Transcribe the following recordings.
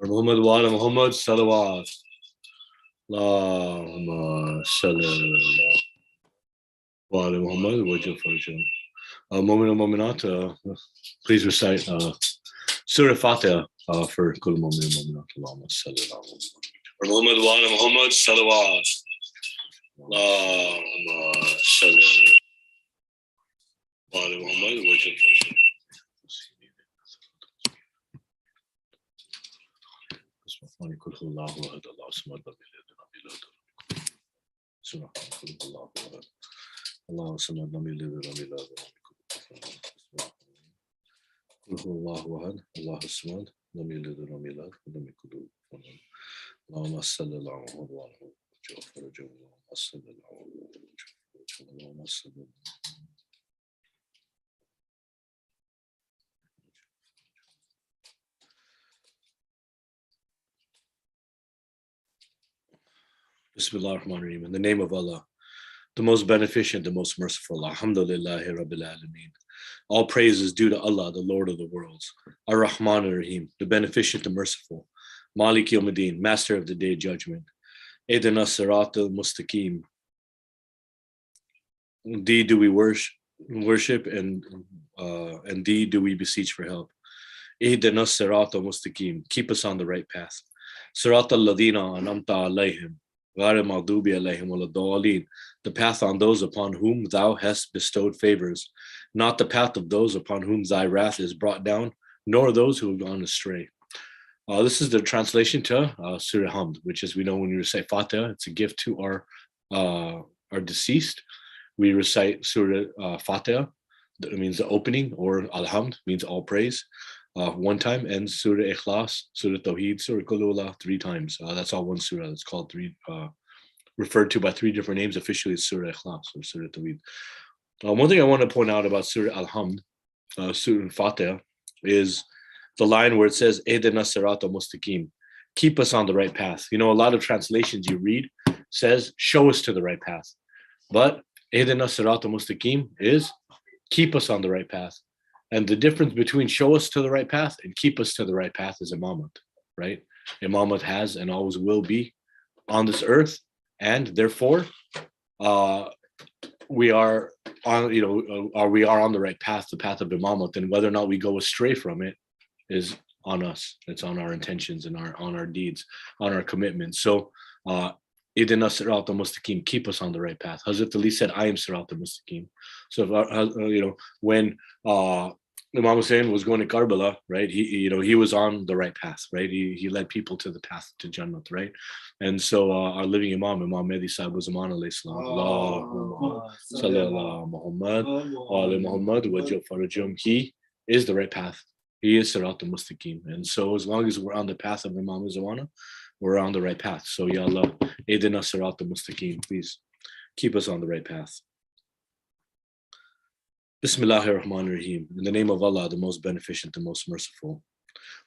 Muhammad wa ala Muhammad salawat. Allahumma salli wa ala Muhammad wajal farjum. Mu'min and Mu'minat, please recite Surah Fatiha for Kul Mu'min and Mu'minat. Allahumma salli ala Muhammad wa ala Muhammad salawat. Allahumma salli wa ala Muhammad wajal farjum. قل هو الله احد الله الصمد لم يلد ولم يولد سبحان قل هو الله احد الله الصمد لم يلد ولم يولد قل هو الله احد الله الصمد لم يلد ولم يولد ولم يكن له كفوا احد اللهم صل على محمد وعلى ال محمد اللهم صل على محمد اللهم صل على Bismillah ar-Rahman ar-Rahim. In the name of Allah, the most beneficent, the most merciful. Alhamdulillahi Rabbil Alameen. All praise is due to Allah, the Lord of the worlds. Ar-Rahman ar-Rahim, the beneficent, the merciful. Malik Yawmiddin, master of the day of judgment. Idina Sirat al-Mustaqim. Thee do we worship and thee do we beseech for help. Idina Sirat al-Mustaqim, keep us on the right path. Sirat al-Ladina anamta alayhim. The path on those upon whom thou hast bestowed favors, not the path of those upon whom thy wrath is brought down, nor those who have gone astray. This is the translation to Surah Hamd, which, as we know, when we recite Fatiha, it's a gift to our deceased. We recite Surah Fatiha, that means the opening, or Alhamd means all praise, one time, and Surah Ikhlas, Surah Tawheed, Surah Qul 3 times. That's all one surah. It's called referred to by 3 different names. Officially, it's Surah Ikhlas or Surah Tawheed. One thing I want to point out about Surah Alhamd, Surah Fatiha, is the line where it says, Ehdina Sirata Mustaqim, keep us on the right path. You know, a lot of translations you read says, show us to the right path. But Ehdina Sirata Mustaqim is keep us on the right path. And the difference between show us to the right path and keep us to the right path is imamat, right? Imamat has and always will be on this earth, and therefore we are on, we are on the right path, the path of imamat, and whether or not we go astray from it is on us. It's on our intentions and on our deeds, on our commitments. So Idina Sirat al-Mustaqim, keep us on the right path. Hazrat Ali said, I am Sirat al-Mustaqim. So, when Imam Hussein was going to Karbala, right, he was on the right path, right? He led people to the path to Jannat, right? And so our living Imam Mehdi Sahib was Aman alayhi salam. Allahumma salli ala Muhammad wa ala Muhammad wajal farajum. He is the right path. He is Sirat al-Mustaqim. And so as long as we're on the path of Imam Zawana, we're on the right path. So, Ya Allah, Ehdina Sirat al-Mustaqim, please keep us on the right path. Bismillahir Rahmanir Rahim. In the name of Allah, the most beneficent, the most merciful.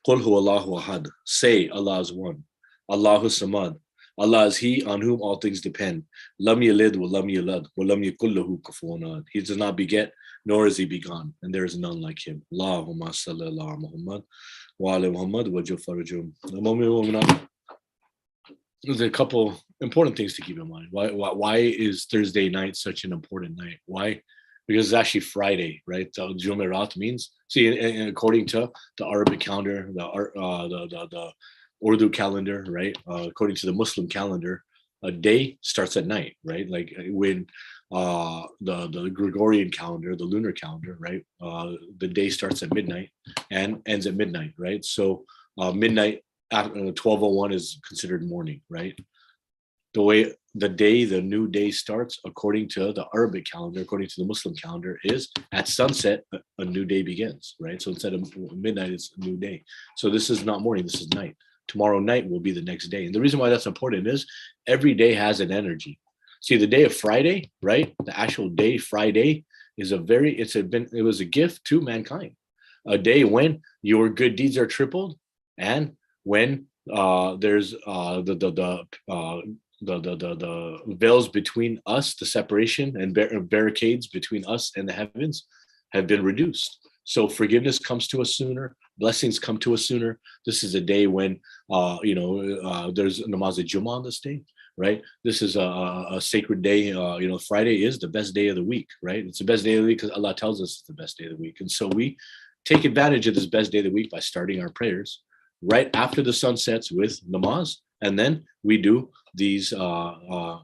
Qul huwa Allahu ahad. Say, Allah is one. Allahu samad. Allah is He on whom all things depend. Lam yalid wa lam yulad wa lam yakul lahu kufuwan ahad. He does not beget, nor is He begotten, and there is none like Him. Allahumma salli ala Muhammad wa ala Muhammad wajal farajum. There's a couple important things to keep in mind. Why is Thursday night such an important night? Why? Because it's actually Friday, right? Jumeirah means, according to the Arabic calendar, the Urdu calendar, right? According to the Muslim calendar, a day starts at night, right? Like when the Gregorian calendar, the lunar calendar, right? The day starts at midnight and ends at midnight, right? So midnight, 12:01 is considered morning, right? The way the new day starts, according to the Arabic calendar, according to the Muslim calendar, is at sunset, a new day begins, right? So instead of midnight, it's a new day. So this is not morning, this is night. Tomorrow night will be the next day. And the reason why that's important is every day has an energy. See, the day of Friday, right? The actual day, Friday, is it was a gift to mankind. A day when your good deeds are tripled, and when there's the veils between us, the separation and barricades between us and the heavens have been reduced. So forgiveness comes to us sooner. Blessings come to us sooner. This is a day when there's namaz Jummah on this day, right? This is a sacred day. Friday is the best day of the week, right? It's the best day of the week because Allah tells us it's the best day of the week. And so we take advantage of this best day of the week by starting our prayers right after the sun sets with namaz. And then we do these, the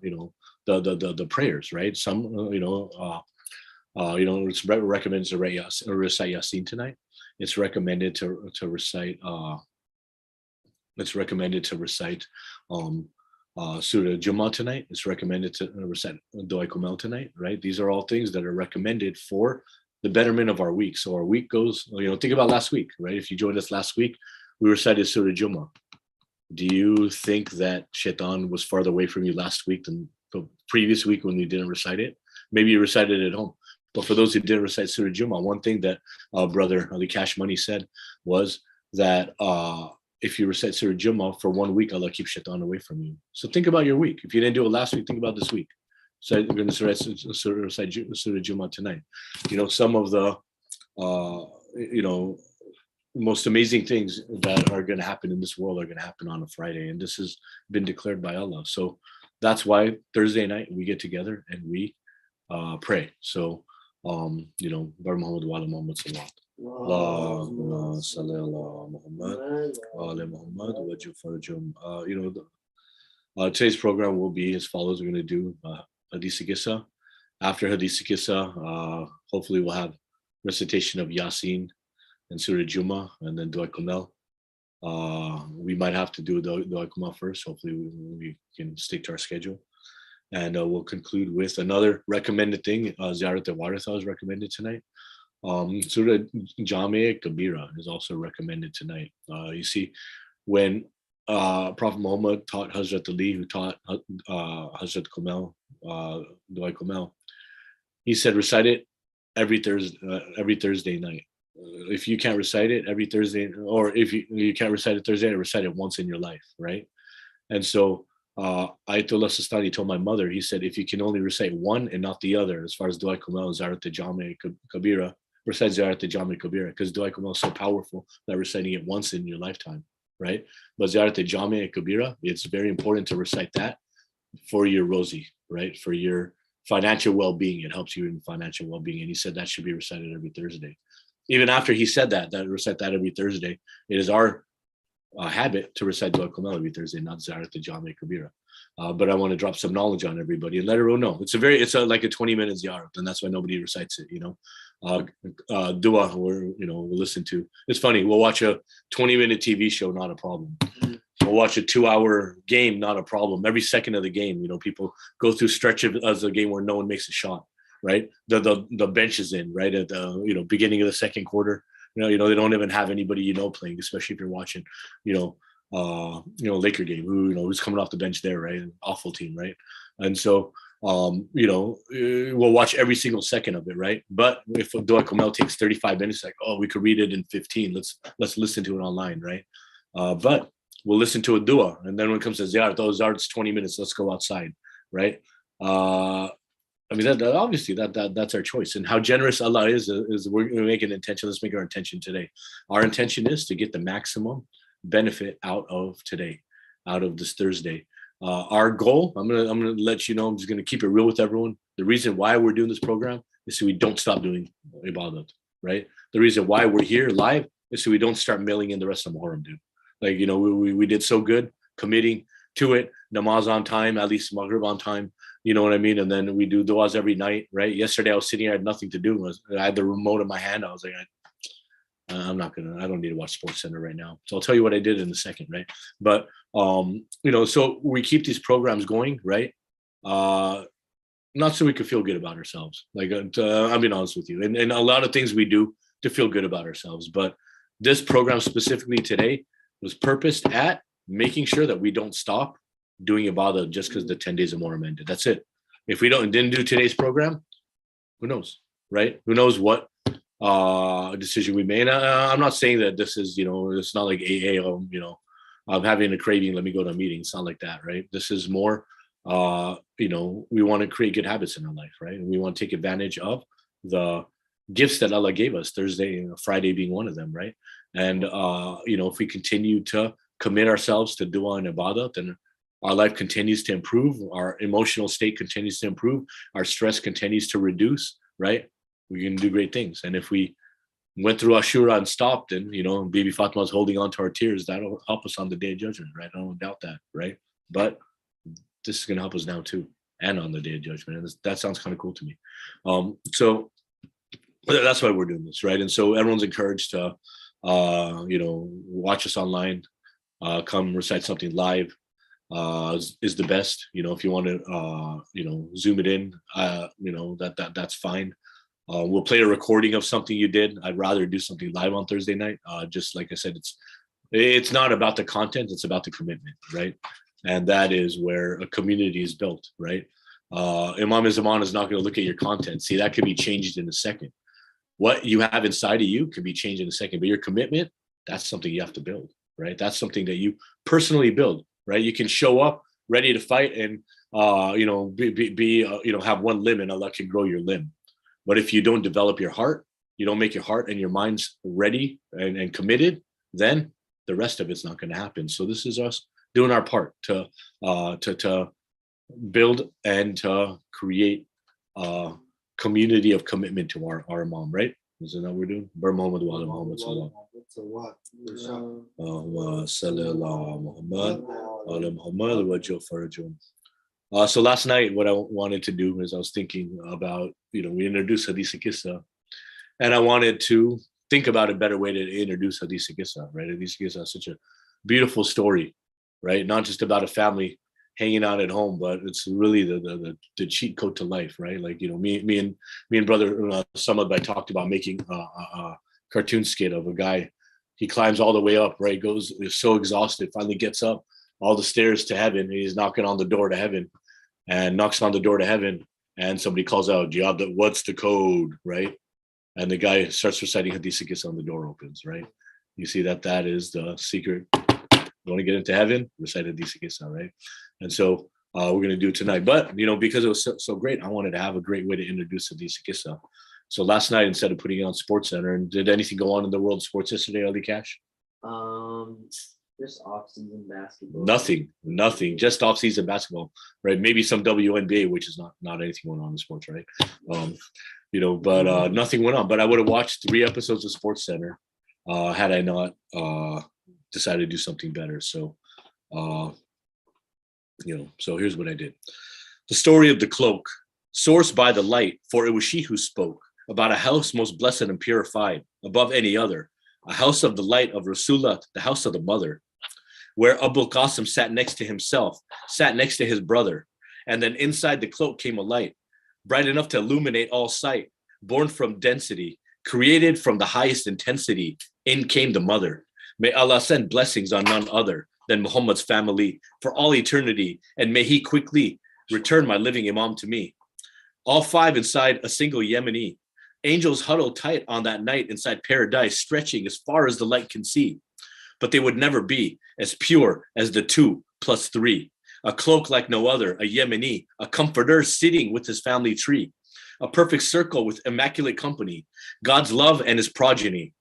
prayers, right? Some, it's recommended to recite Yasin tonight. It's recommended to recite. It's recommended to recite Surah Jummah tonight. It's recommended to recite Dua Komail tonight. Right? These are all things that are recommended for the betterment of our week. So our week goes. Think about last week, right? If you joined us last week, we recited Surah Jummah. Do you think that Shaitan was farther away from you last week than the previous week when you didn't recite it? Maybe you recited it at home. But for those who didn't recite Surah Jummah, one thing that Brother Ali Cash Money said was that if you recite Surah Jummah for 1 week, Allah keeps Shaitan away from you. So think about your week. If you didn't do it last week, think about this week. So we're going to recite Surah Jummah tonight. Some of the, most amazing things that are going to happen in this world are going to happen on a Friday. And this has been declared by Allah. So that's why Thursday night we get together and we pray. So, Bar Muhammad wa ala Muhammad sallallahu. Allahumma salli ala Muhammad wa ala Muhammad waj'al farjahum. Today's program will be as follows. We're going to do Hadith Qissa. After Hadith Qissa, hopefully we'll have recitation of Yasin and Surah Jummah and then Dua Komail. We might have to do Dua Komail first. Hopefully we can stick to our schedule. And we'll conclude with another recommended thing. Ziyarat al-Waritha is recommended tonight. Surah Jami Kabira is also recommended tonight. You see, when Prophet Muhammad taught Hazrat Ali, who taught Hazrat Komail, Dua Komail, he said recite it every Thursday night. If you can't recite it every Thursday, or if you can't recite it Thursday, recite it once in your life, right? And so Ayatollah Sistani told my mother, he said, if you can only recite one and not the other, as far as Dua Komail and Ziyarat al-Jami Kabira, recite Ziyarat al-Jami Kabira, because Dua Komail is so powerful that reciting it once in your lifetime, right? But Ziyarat al-Jami Kabira, it's very important to recite that for your rosi, right? For your financial well-being. It helps you in financial well-being. And he said that should be recited every Thursday. Even after he said that recite that every Thursday, it is our habit to recite Dua Komail every Thursday, not Ziyarat al-Jami Kabira. But I want to drop some knowledge on everybody and let everyone know. It's like a 20-minute ziyarat, and that's why nobody recites it, Dua, we'll listen to. It's funny, we'll watch a 20-minute TV show, not a problem. We'll watch a 2-hour game, not a problem. Every second of the game, people go through stretches of the game where no one makes a shot, right? The bench is in, right? At the beginning of the second quarter. They don't even have anybody playing, especially if you're watching, Laker game, who's coming off the bench there, right? An awful team, right? And so, we'll watch every single second of it, right? But if Dua Komail takes 35 minutes, like, oh, we could read it in 15. Let's listen to it online, right? But we'll listen to a dua, and then when it comes to ziyarat, ziyarat's 20 minutes. Let's go outside, right? That obviously that's our choice, and how generous Allah is we're going to make an intention. Let's make our intention today. Our intention is to get the maximum benefit out of today, out of this Thursday. Our goal, I'm gonna let you know. I'm just gonna keep it real with everyone. The reason why we're doing this program is so we don't stop doing ibadat, right? The reason why we're here live is so we don't start mailing in the rest of Muharram, dude. Like we did so good committing to it, namaz on time, at least maghrib on time. You know what I mean? And then we do du'as every night, right? Yesterday I was sitting here, I had nothing to do. I had the remote in my hand. I was like, I don't need to watch Sports Center right now. So I'll tell you what I did in a second, right? But, so we keep these programs going, right? Not so we could feel good about ourselves. Like, I'm being honest with you. And a lot of things we do to feel good about ourselves. But this program specifically today was purposed at making sure that we don't stop doing ibadah just because the 10 days of Muharram ended. That's it. If we didn't do today's program, who knows, right? Who knows what decision we made. I'm not saying that this is, it's not like I'm having a craving, let me go to a meeting. It's not like that, right? This is more, we want to create good habits in our life, right? And we want to take advantage of the gifts that Allah gave us, Thursday and Friday being one of them, right? And, if we continue to commit ourselves to dua and ibadah, then our life continues to improve. Our emotional state continues to improve. Our stress continues to reduce, right? We can do great things. And if we went through Ashura and stopped, and, Bibi Fatma's holding on to our tears, that'll help us on the day of judgment, right? I don't doubt that, right? But this is going to help us now too, and on the day of judgment. And that sounds kind of cool to me. So that's why we're doing this, right? And so everyone's encouraged to, watch us online, come recite something live, is the best. If you want to, zoom it in, that's fine. We'll play a recording of something you did. I'd rather do something live on Thursday night. Just like I said, it's not about the content, it's about the commitment, right? And that is where a community is built, right? Imam Zaman is not going to look at your content. See, that can be changed in a second. What you have inside of you can be changed in a second, but your commitment, that's something you have to build, right? That's something that you personally build, right? You can show up ready to fight and, have one limb and Allah can grow your limb. But if you don't develop your heart, you don't make your heart and your minds ready and committed, then the rest of it's not going to happen. So this is us doing our part to build and to create a community of commitment to our Imam, right? Isn't that what we're doing? Bar Muhammad wa ala Muhammad sallallahu. So last night, what I wanted to do is I was thinking about, we introduced Hadith Kissa, and I wanted to think about a better way to introduce Hadith Kissa, right? Hadith Kissa is such a beautiful story, right? Not just about a family hanging out at home, but it's really the cheat code to life, right? Like, me and brother Samad, I talked about making a cartoon skit of a guy. He climbs all the way up, right? Is so exhausted, finally gets up all the stairs to heaven. And he's knocking on the door to heaven, and knocks on the door to heaven, and somebody calls out, Jihad, what's the code, right? And the guy starts reciting Hadith Kissa, and the door opens, right? You see that is the secret. You want to get into heaven? Recite Hadith Kissa, right? And so we're going to do it tonight. But, because it was so great, I wanted to have a great way to introduce Hadith Kissa. So last night, instead of putting it on Sports Center, and did anything go on in the world of sports yesterday, Ali Cash? Just off-season basketball. Nothing. Just off-season basketball, right? Maybe some WNBA, which is not anything going on in sports, right? But nothing went on. But I would have watched 3 episodes of Sports Center had I not decided to do something better. So, so here's what I did. The story of the cloak, sourced by the light, for it was she who spoke about a house most blessed and purified above any other, a house of the light of Rasulullah, the house of the mother, where Abul Qasim sat next to himself, sat next to his brother, and then inside the cloak came a light, bright enough to illuminate all sight, born from density, created from the highest intensity. In came the mother. May Allah send blessings on none other than Muhammad's family for all eternity, and may he quickly return my living Imam to me. All 5 inside a single Yemeni. Angels huddled tight on that night inside paradise, stretching as far as the light can see. But they would never be as pure as the 2 plus 3. A cloak like no other, a Yemeni, a comforter sitting with his family tree. A perfect circle with immaculate company, God's love and his progeny.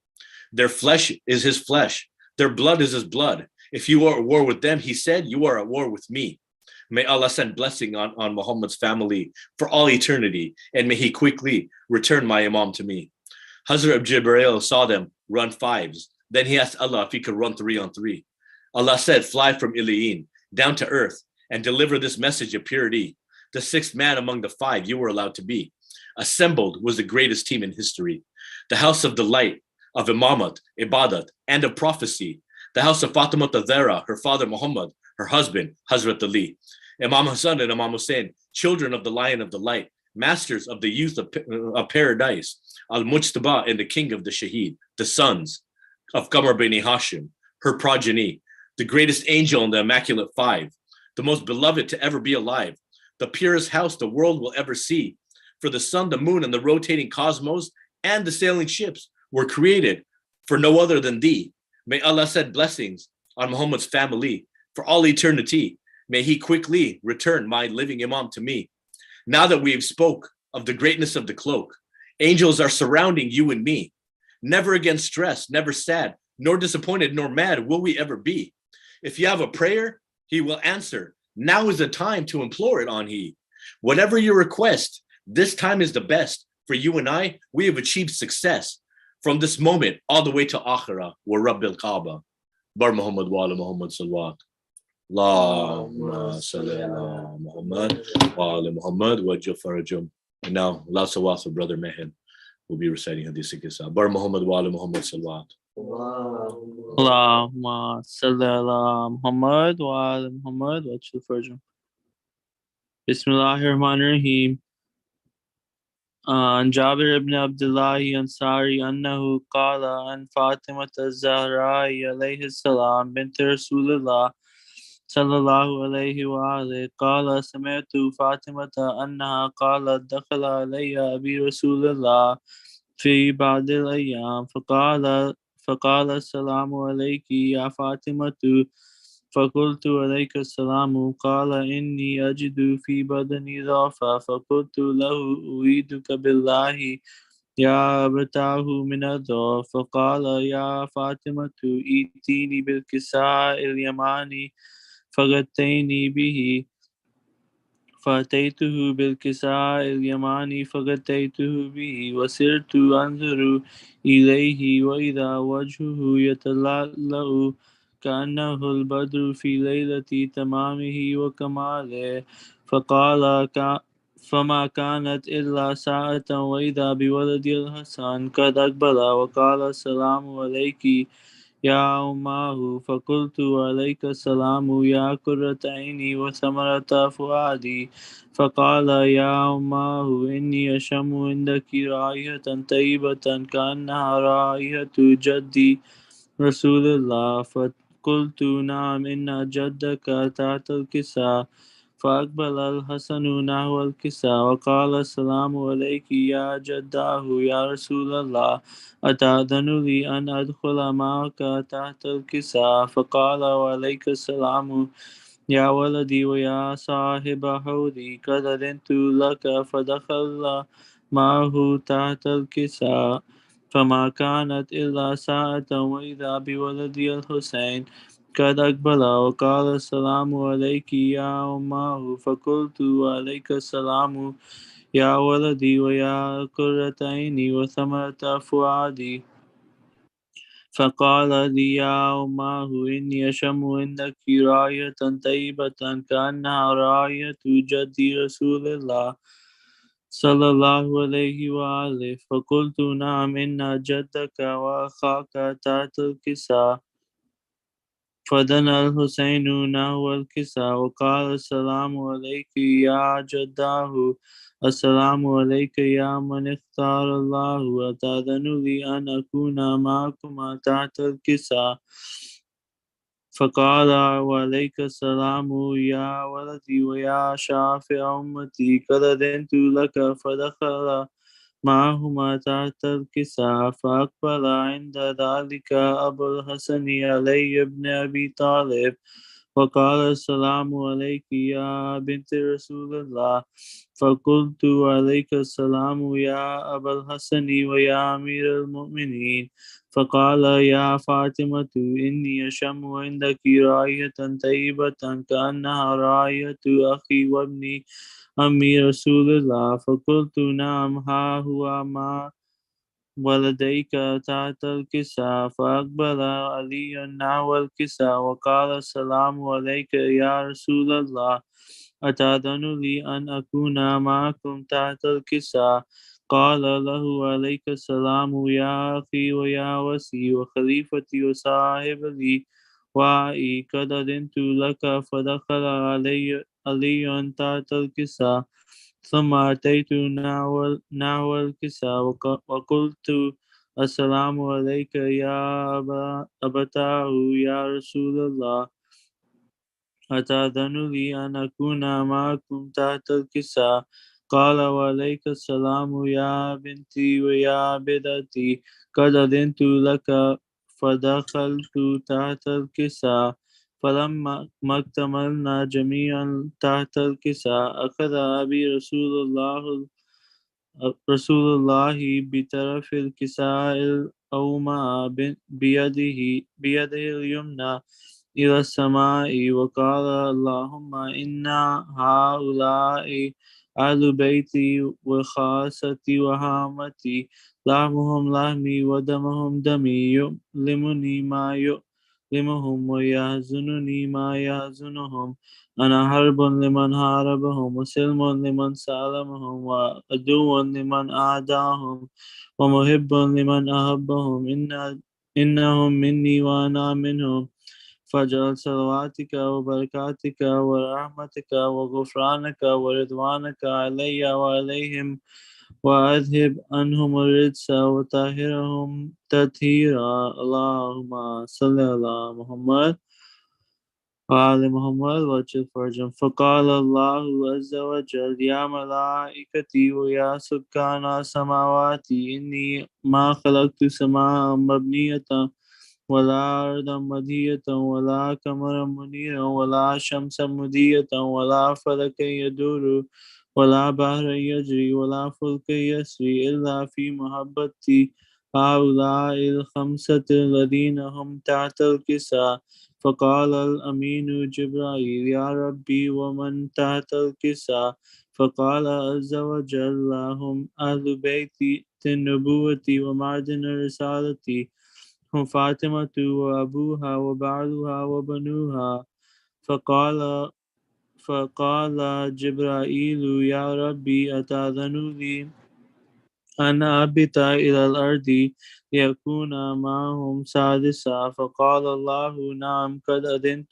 Their flesh is his flesh, their blood is his blood. If you are at war with them, he said, you are at war with me. May Allah send blessing on Muhammad's family for all eternity, and may he quickly return my Imam to me. Hazrat Jibreel saw them run 5s. Then he asked Allah if he could run 3 on 3. Allah said, fly from Iliyin down to earth and deliver this message of purity. The 6th man among the 5 you were allowed to be. Assembled was the greatest team in history. The house of delight, of imamat, ibadat, and of prophecy. The house of Fatima Zahra, her father Muhammad, her husband, Hazrat Ali. Imam Hassan and Imam Hussein, children of the Lion of the Light, masters of the youth of paradise, Al-Mujtaba and the king of the Shaheed, the sons of Qamar bin Hashim, her progeny, the greatest angel in the Immaculate 5, the most beloved to ever be alive, the purest house the world will ever see. For the sun, the moon, and the rotating cosmos, and the sailing ships were created for no other than thee. May Allah send blessings on Muhammad's family for all eternity. May he quickly return my living Imam to me. Now that we have spoke of the greatness of the cloak, angels are surrounding you and me. Never again stressed, never sad, nor disappointed, nor mad will we ever be. If you have a prayer, he will answer. Now is the time to implore it on he. Whatever your request, this time is the best. For you and I, we have achieved success. From this moment all the way to Akhirah, wa Rabbil Kaaba. Bar Muhammad wa ala Muhammad salawat. Allahumma salli ala Muhammad wa ala Muhammad wa Jafarajum. And now, La Sawat for Brother Mehin will be reciting Hadith Kisa. Bar Muhammad wa ala Muhammad salawat. Allahumma salli ala Muhammad wa ala Muhammad wa Jafarajum. Bismillahirrahmanirrahim. عن جابر بن عبد الله الأنصاري أنه قال عن فاطمة الزهراء عليه السلام بنت رسول الله صلى الله عليه وآله قال سمعت فاطمة أنها قالت دخل علي أبي رسول الله في بعض الأيام فقال السلام عليك يا فاطمة فقلت عليك السلام قال إني أجد في بدني ضعفا فقلت له أريدك بالله يا أبتاه من الضعف فقال يا فاطمة ائتيني بالكساء اليماني فغطيني به فأتيته بالكساء اليماني فغطيته به وسرت أنظر إليه وإذا وجهه يتلألأ كأنه البدر في ليلة تمامه وكماله فما كانت إلا ساعة وإذا بولد الحسن قد أقبل وقال السلام عليك يا أماه فقلت عليك السلام يا قرة عيني وثمرة فؤادي فقال يا أماه إني أشم عندك رائحة طيبة كأنها رائحة جدي رسول الله فقلت نعم إن جدك تحت الكساء فأقبل الحسن نحو الكساء وقال السلام عليك يا جداه يا رسول الله أتأذن لي أن أدخل معك تحت الكساء فقال وعليك السلام يا ولدي ويا صاحب حوضي قد أذنت لك فدخل معه تحت الكساء فما كانت إلا ساعة وإذا بولدي الحسين قد أقبل وقال السلام عليك يا أماه فقلت وعليك السلام يا ولدي ويا قرة عيني وثمرة فؤادي فقال لي يا أماه إني أشم عندك رائحة طيبة كأنها رائحة جدي رسول الله صلى الله عليه وآله فقلت نعم إن جدك وأخاك تحت الكساء فدنا الحسين نحو الكساء وقال السلام عليك يا جداه السلام عليك يا من اختار الله أتأذن لي أن أكون معكما تحت الكساء فقال وعليك السلام يا ولدي ويا شافع أمتي قد أذنت لك فدخل معهما تحت الكساء فأقبل عند ذلك أبو الحسن علي بن أبي طالب وقال السلام عليك يا بنت رسول الله فقلت عليك السلام يا أبا الحسن ويا أمير المؤمنين فقال يا فاطمة إني أشم عندك رائحة طيبة كأنها رائحة أخي وابني أمي رسول الله فقلت نعم ها هو ما ولديك تحت الكساء فأقبل علي نحو الكساء وقال السلام عليك يا رسول الله أتأذن لي أن أكون معكم تحت الكساء قال له عليك السلام يا أخي ويا وسي وخليفتي وصاحب لي وعي قد أذنت لك فدخل علي تحت الكساء ثم أتيت نحو الكساء وقلت السلام عليك يا أبتاه يا رسول الله أتأذن لي أن أكون معكم تحت الكساء قال وعليك السلام يا بنتي ويا بدتي قد أذنت لك فدخلت تحت الكساء فلما اكتملنا جميعا تحت الكساء أخذ أبي رسول الله رسول الله بطرف الكساء الأومى بيده اليمنى إلى السماء وقال اللهم إن هؤلاء أهل بيتي وخاصتي وهامتي لحمهم لحمي ودمهم دمي يؤلمني ما يؤلمهم ويحزنني ما يحزنهم أنا حرب لمن حاربهم وسلم لمن سالمهم وعدو لمن أعداهم ومحب لمن أحبهم إنهم مني وأنا منهم فاجعل صلواتك وبركاتك ورحمتك وغفرانك ورضوانك علي وعليهم وأذهب عنهم الرجس وطهرهم تطهيرا اللهم صل على محمد وعلى محمد وجل فرجهم فقال الله عز وجل يا ملائكتي ويا سكان السماوات إني ما خلقت سماء مبنية ولا أرضا مدية ولا قمرا منيرا ولا شمسا مدية ولا فلكا يدور ولا بحر يجري ولا فلك يسري إلا في محبتي هؤلاء الخمسة الذين هم تحت الكساء فقال الأمين جبرائيل يا ربي ومن تحت الكساء فقال عز وجل هم أهل بيت النبوة ومعدن الرسالة هم فاطمة وأبوها وبعلها وبنوها فقال جبرائيل يا ربي أتأذن لي أن أهبط إلى الأرض ليكون معهم سادسا فقال الله نعم قد أذنت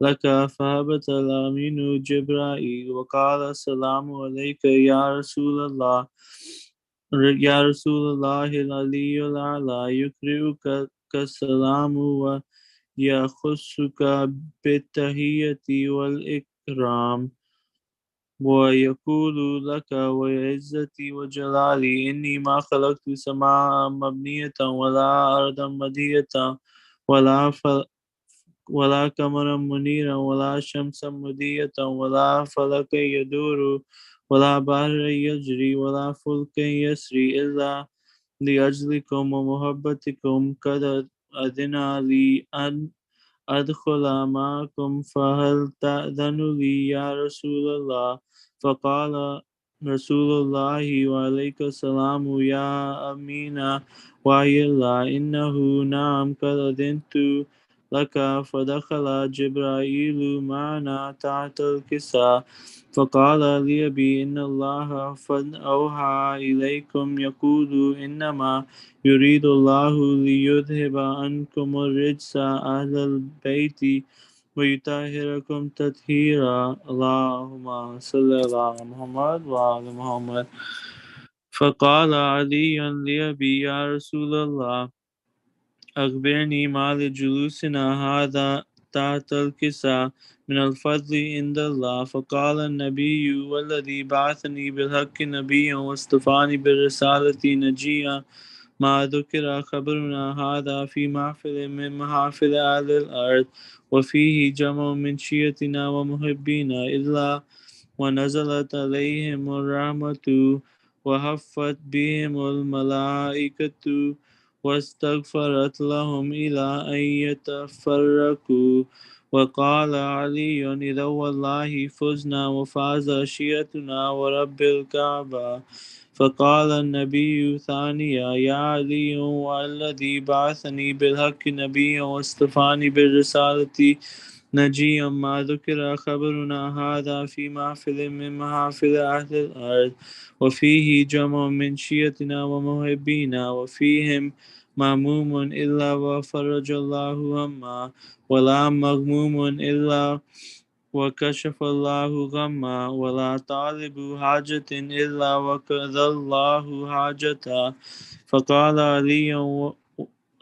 لك فهبط الأمين جبرائيل وقال السلام عليك يا رسول الله العلي الأعلى يقرئك السلام ويخصك بالتحية والإكرام ويقول لك وعزتي وجلالي إني ما خلقت سماء مبنية ولا أرضا مدية ولا ولا قمرا منيرا ولا شمسا مدية ولا فلكا يدور ولا بحر يجري ولا فلك يسري إلا لأجلكم ومحبتكم قد أذن لي أن أدخل معكم فهل تأذن لي يا رسول الله فقال رسول الله وعليك السلام يا أمين وحي الله إنه نعم قد أذنت لك فدخل جبرائيل معنا تحت الكساء فقال لي بي إن الله قد أوحى إليكم يقول إنما يريد الله ليذهب عنكم الرجس أهل البيت ويطهركم تطهيرا اللهم صل على محمد وعلى محمد فقال علي لأبي يا رسول الله أخبرني ما لجلوسنا هذا تحت الكساء من الفضل عند الله فقال النبي والذي بعثني بالحق نبيا واصطفاني بالرسالة نجيا ما ذكر خبرنا هذا في محفل من محافل أهل الأرض وفيه جمع من شيعتنا ومحبينا إلا ونزلت عليهم الرحمة وحفت بهم الملائكة واستغفرت لهم إلى أن يتفرقوا وقال علي إذا والله فزنا وفاز شيعتنا ورب الكعبة فقال النبي ثانيا يا علي والذي بعثني بالحق نبيا واصطفاني بالرسالة نجيا ما ذكر خبرنا هذا في محفل من محافل أهل الأرض وفيه جمع من شيعتنا ومحبينا وفيهم مهموم إلا وفرج الله هما ولا مغموم إلا وكشف الله غما ولا طالب حاجة إلا وقضى الله حاجته فقال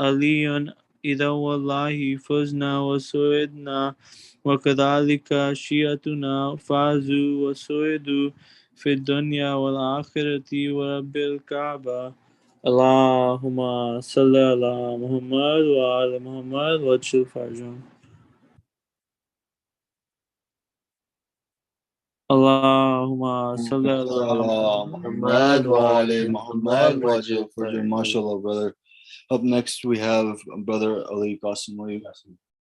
علي إذا والله فزنا وسعدنا وكذلك شيعتنا فازوا وسعدوا في الدنيا والآخرة ورب الكعبة اللهم صل على محمد وعلى محمد وجل فرجهم اللهم صل على Muhammad wa ali Muhammad wajib farjah. Mashallah, brother. Up next, we have brother Ali Qasimli.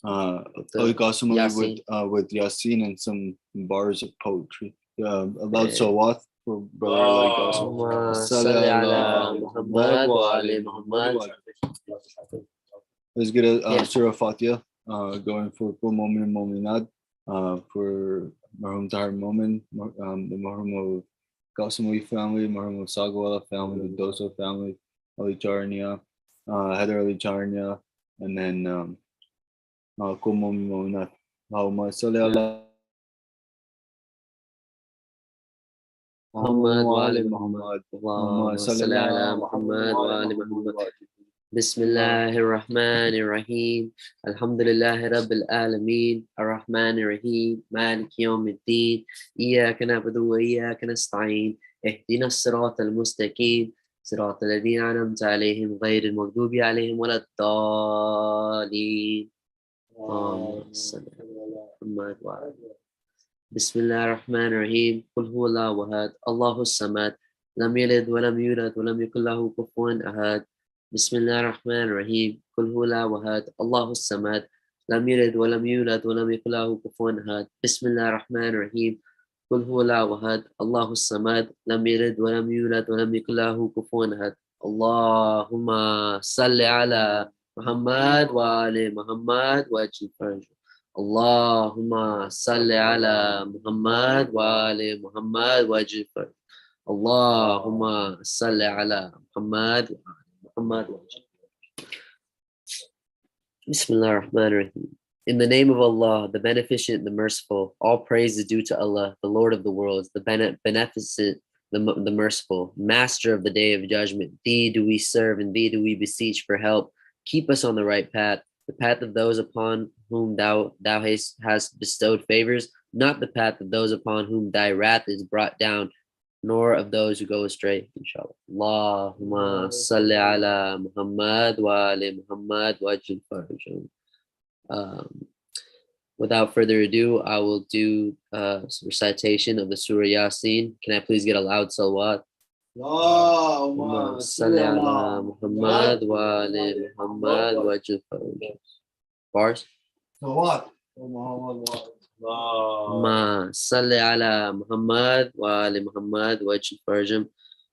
Ali Qasimli with Yasin and some bars of poetry. About Salawat for brother Ali Qasimli. Salli ala Muhammad wa ali Muhammad. Let's get a Surah Fatiha going for Kul Mu'min and Mu'minat, for Marhum Tahir Mu'min, the Marhum of Qasimli family, Marhum of Sagwala family, the Dosa family, Ali Charnia, Heather Ali Charnia, and then Kul Mu'min Mu'minat. Allahumma salli ala Muhammad wa ali Muhammad. Allahumma salli ala Muhammad wa ali Muhammad. بسم الله الرحمن الرحيم الحمد لله رب العالمين الرحمن الرحيم مالك يوم الدين إياك نعبد وإياك نستعين اهدنا الصراط المستقيم صراط الذين أنعمت عليهم غير المغضوب عليهم ولا الضالين اللهم صل على محمد وعلى بسم الله الرحمن الرحيم قل هو الله أحد الله الصمد لم يلد ولم يولد ولم يكن له كفوا أحد بسم الله الرحمن الرحيم قل هو الله أحد الله الصمد لم يلد ولم يولد ولم يكن له كفوا أحد بسم الله الرحمن الرحيم قل هو الله أحد الله الصمد لم يلد ولم يولد ولم يكن له كفوا أحد اللهم صل على محمد وآل محمد وأجل فرجه اللهم صل على محمد وآل محمد وأجل فرجه اللهم صل على محمد Muhammad. Bismillah ar-Rahman ar-Rahim. In the name of Allah, the Beneficent, the Merciful, all praise is due to Allah, the Lord of the worlds, the Beneficent, the Merciful, Master of the Day of Judgment. Thee do we serve, and Thee do we beseech for help. Keep us on the right path, the path of those upon whom Thou hast bestowed favors, not the path of those upon whom Thy wrath is brought down, nor of those who go astray, inshallah. Allahumma salli ala Muhammad wa ali Muhammad wa ajil farajum. Without further ado, I will do some recitation of the Surah Yasin. Can I please get a loud salawat? Allahumma salli ala Muhammad wa ali Muhammad wa ajil farajum. Bars? Salawat. Ma salli ala Muhammad wa ali Muhammad wa ajil farajum.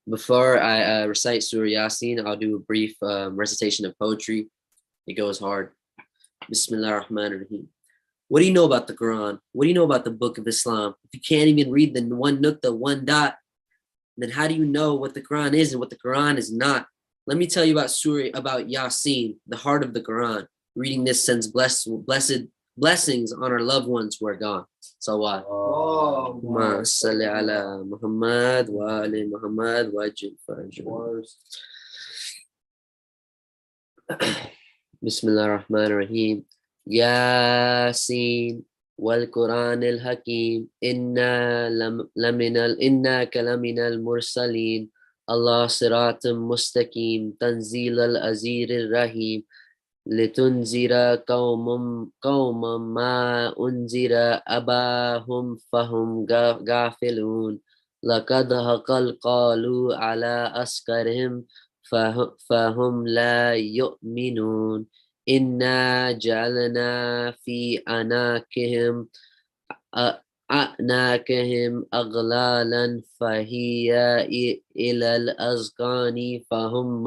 Before I recite Surah Yasin, I'll do a brief recitation of poetry. It goes hard. Bismillah ar-Rahman ar-Rahim. What do you know about the Quran? What do you know about the Book of Islam? If you can't even read the one nukta, one dot, then how do you know what the Quran is and what the Quran is not? Let me tell you about Yasin, the heart of the Quran. Reading this sends blessings on our loved ones who are gone. Salawat. Allahumma salli ala Muhammad wa ali Muhammad wa ajil farajum. Bismillah ar-Rahman ar-Rahim. Yasin wal Quran al-Hakim innaka laminal mursalin Allah siratum mustaqim tanzil al-Azir al-Rahim litunzira qawman ma unzira abahum fahum gafilun laqad haqal qalu ala askarihim fahum la yu'minun inna ja'alna fi anakihim aghlalan fahiya ila al-azqani fahum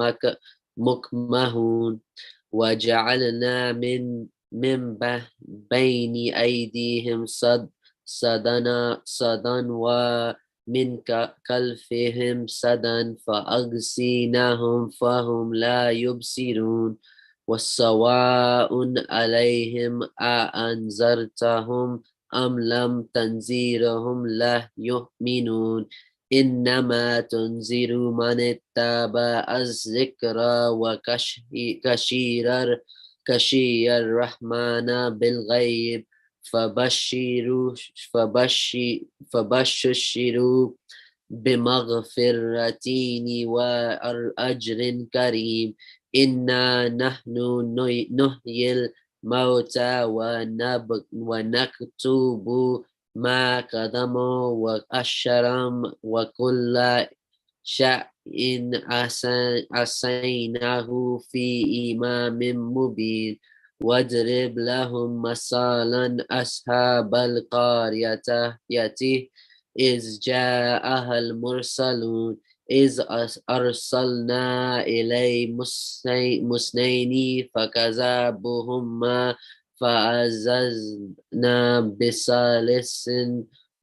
mukmahun وجعلنا من بين أيديهم صدا ومن خلفهم صدا فأغشيناهم فهم لا يبصرون والسواء عليهم أأنذرتهم أم لم تنذرهم لا يؤمنون إنما تنذر من اتبع الذكر وخشي الرحمن بالغيب فبشروا بمغفرة وأجر كريم إنا نحن نحيي الموتى ونكتب ما قدم وأشرم وكل شيء أحصيناه في إمام مبين واضرب لهم مثلا أصحاب القرية إذ جاءها المرسلون إذ أرسلنا إليهم مسنين فكذبوهما فعززنا بثالث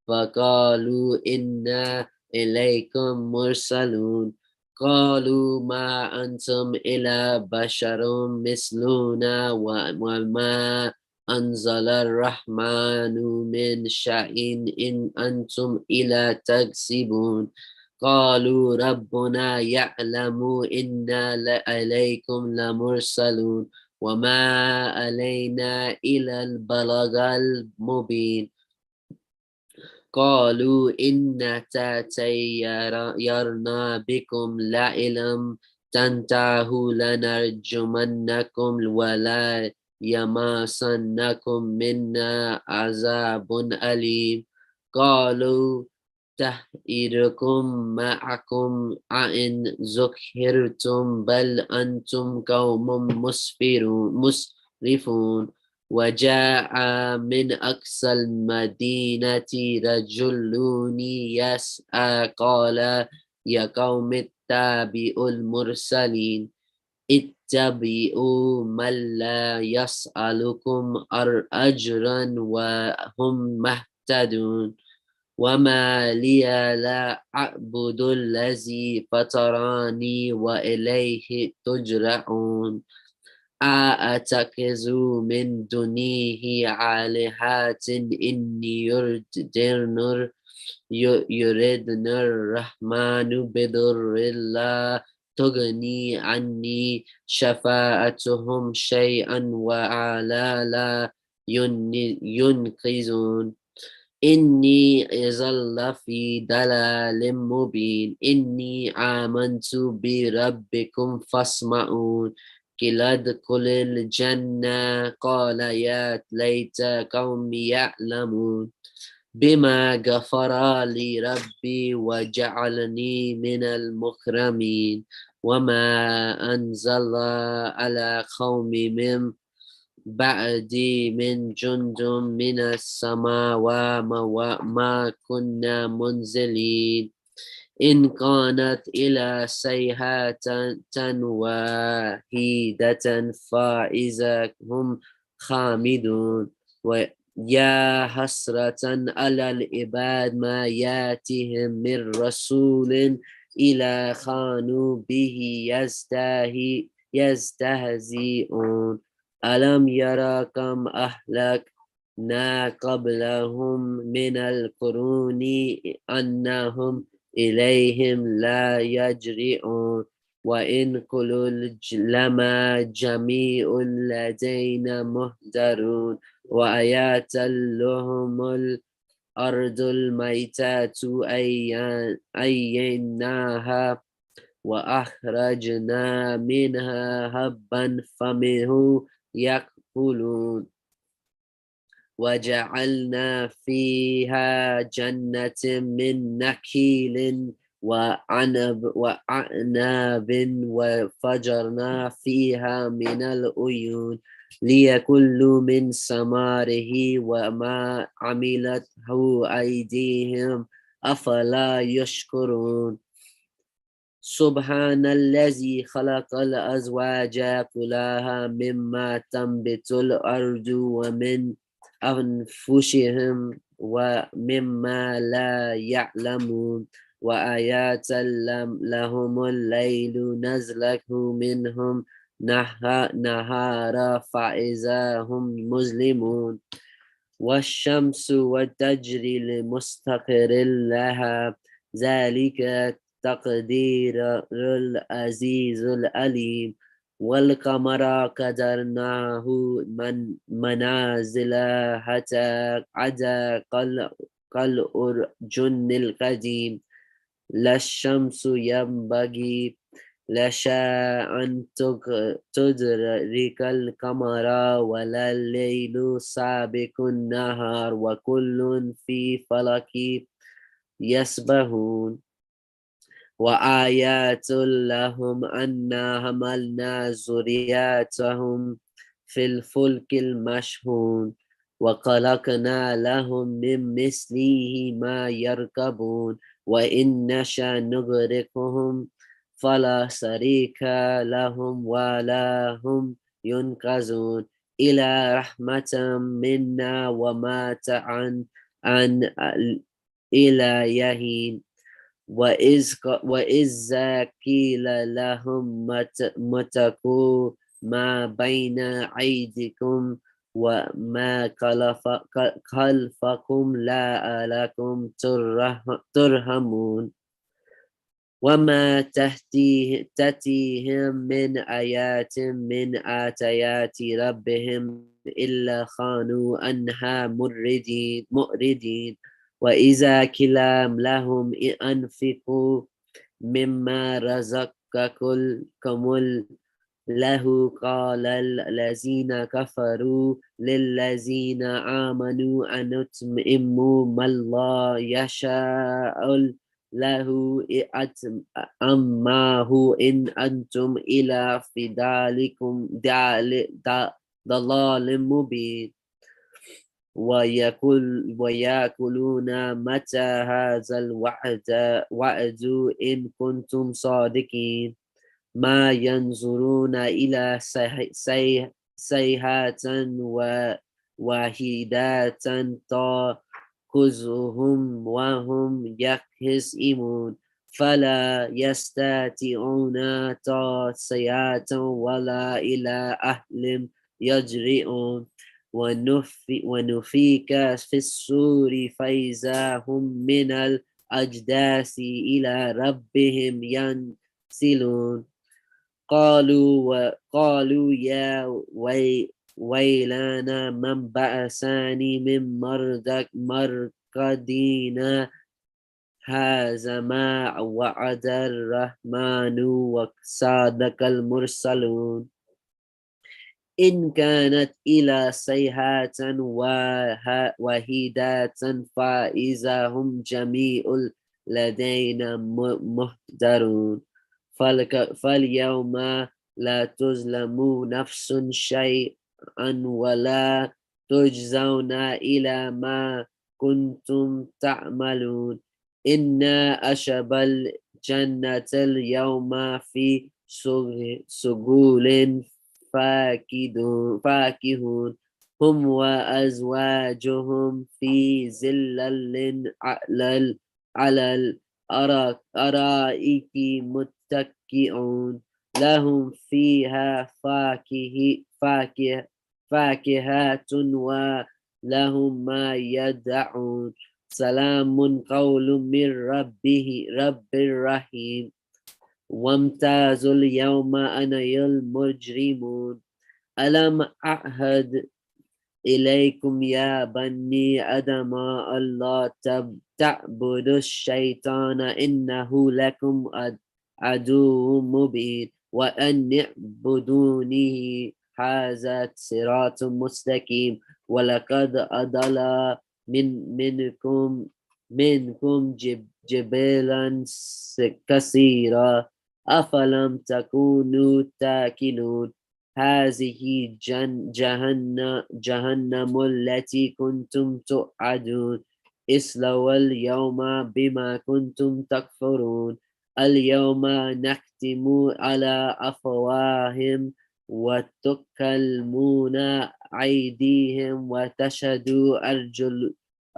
فقالوا إنا إليكم مرسلون قالوا ما أنتم إلا بشر مثلنا وما أنزل الرحمن من شيء إن أنتم إلا تكسبون قالوا ربنا يعلم إنا إليكم لمرسلون وما علينا إلى البلاغ المبين قالوا إن تطيرنا بكم لئن تنتهوا لنرجمنكم ولا يمسنكم منا عذاب أليم قالوا تحيركم معكم أئن ذكرتم بل أنتم قوم مسرفون وجاء من أقصى المدينة رجل يسعى قال يا قوم اتبعوا المرسلين اتبعوا من لا يسألكم أجرا وهم مهتدون وما لي لا أعبد الذي فطرني وإليه ترجعون أأتخذ من دونه آلهة إن يردن الرحمن بضر لا تغني عني شفاعتهم شيئا وعلى لا ينقذون إني إذا لفي ضلال مبين إني آمنت بربكم فاسمعون قيل ادخل الجنة قال يا ليت قومي يعلمون بما غفر لي ربي وجعلني من المكرمين وما أنزل على قوم من بعدي من جند من السماء وما كنا منزلين إن كانت إلى صيحة واحدة فإذا هم خامدون ويا حسرة على العباد ما يأتيهم من رسول إلا كانوا به يستهزئون ألم يرى كم أهلكنا قبلهم من القرون أنهم إليهم لا يجرؤون وإن كل لما جميع لدينا مهدرون وآيات لهم الأرض الميتة أيناها وأخرجنا منها هبا فمنه يأكلون وجعلنا فيها جنة من نخيل وعنب وفجرنا فيها من العيون ليأكلوا من ثمره وما عملته أيديهم أفلا يشكرون سبحان الذي خلق الأزواج كلها مما تنبت الأرض ومن أنفسهم ومما لا يعلمون وآيات لهم الليل نزلك منهم نهارا فإذا هم مظلمون والشمس وتجري لمستقر لها ذلك تقدير العزيز العليم والقمر قدرناه منازل حتى عدا كالأرجن القديم لا الشمس ينبغي لشاء أن تدرك القمر ولا الليل سابق النهار وكل في فلك يسبحون وآيات لهم أنا حملنا ذرياتهم في الفلك المشحون وخلقنا لهم من مثله ما يركبون وإن نشأ نغرقهم فلا شريك لهم ولا هم ينقذون إلى رحمة منا ومات عن إلى يهين وإذ قيل لهم متكوا ما بين أيديكم وما خلفكم لعلكم ترحمون وما تأتيهم من آيات من آيات ربهم إلا خانوا عنها مؤردين وإذا كلام لهم أنفقوا مما رزقكم له قال الذين كفروا للذين آمنوا أن أطعموا ما الله يشاء له أماه إن أنتم إلا في ذلكم ضلال مبين ويقولون متى هذا الوعد إن كنتم صادقين ما ينظرون إلى صيحة واحدة تأخذهم وهم يخصمون فلا يستطيعون توصية ولا إلى أهل يجرؤون ونفيك في السور فإذا هم من الأجداث إلى ربهم ينسلون قالوا يا ويلنا من بعثني من مرقدنا هذا ما وعد الرحمن وصدق المرسلون إن كانت إلى صيحة واحدة فإذا هم جميع لدينا محضرون فاليوم لا تظلم نفس شيئا ولا تجزون إلى ما كنتم تعملون إنا أشب الجنة اليوم في سجول فاكهون هم وأزواجهم في ظلال على الأرائك متكئون لهم فيها فاكهة ولهم ما يدعون سلام قول من رب الرحيم وامتازوا اليوم أنا المجرمون ألم أعهد إليكم يا بني آدم ألا تعبدوا الشيطان إنه لكم عدو مبين وأن اعبدوني هذا صراط مستقيم ولقد أضل منكم جبلا كثيرا أفلم تكونوا تاكلون هذه جهنم التي كنتم توعدون اصلوا اليوم بما كنتم تكفرون اليوم نختم على أفواههم وتكلمنا أيديهم وتشهد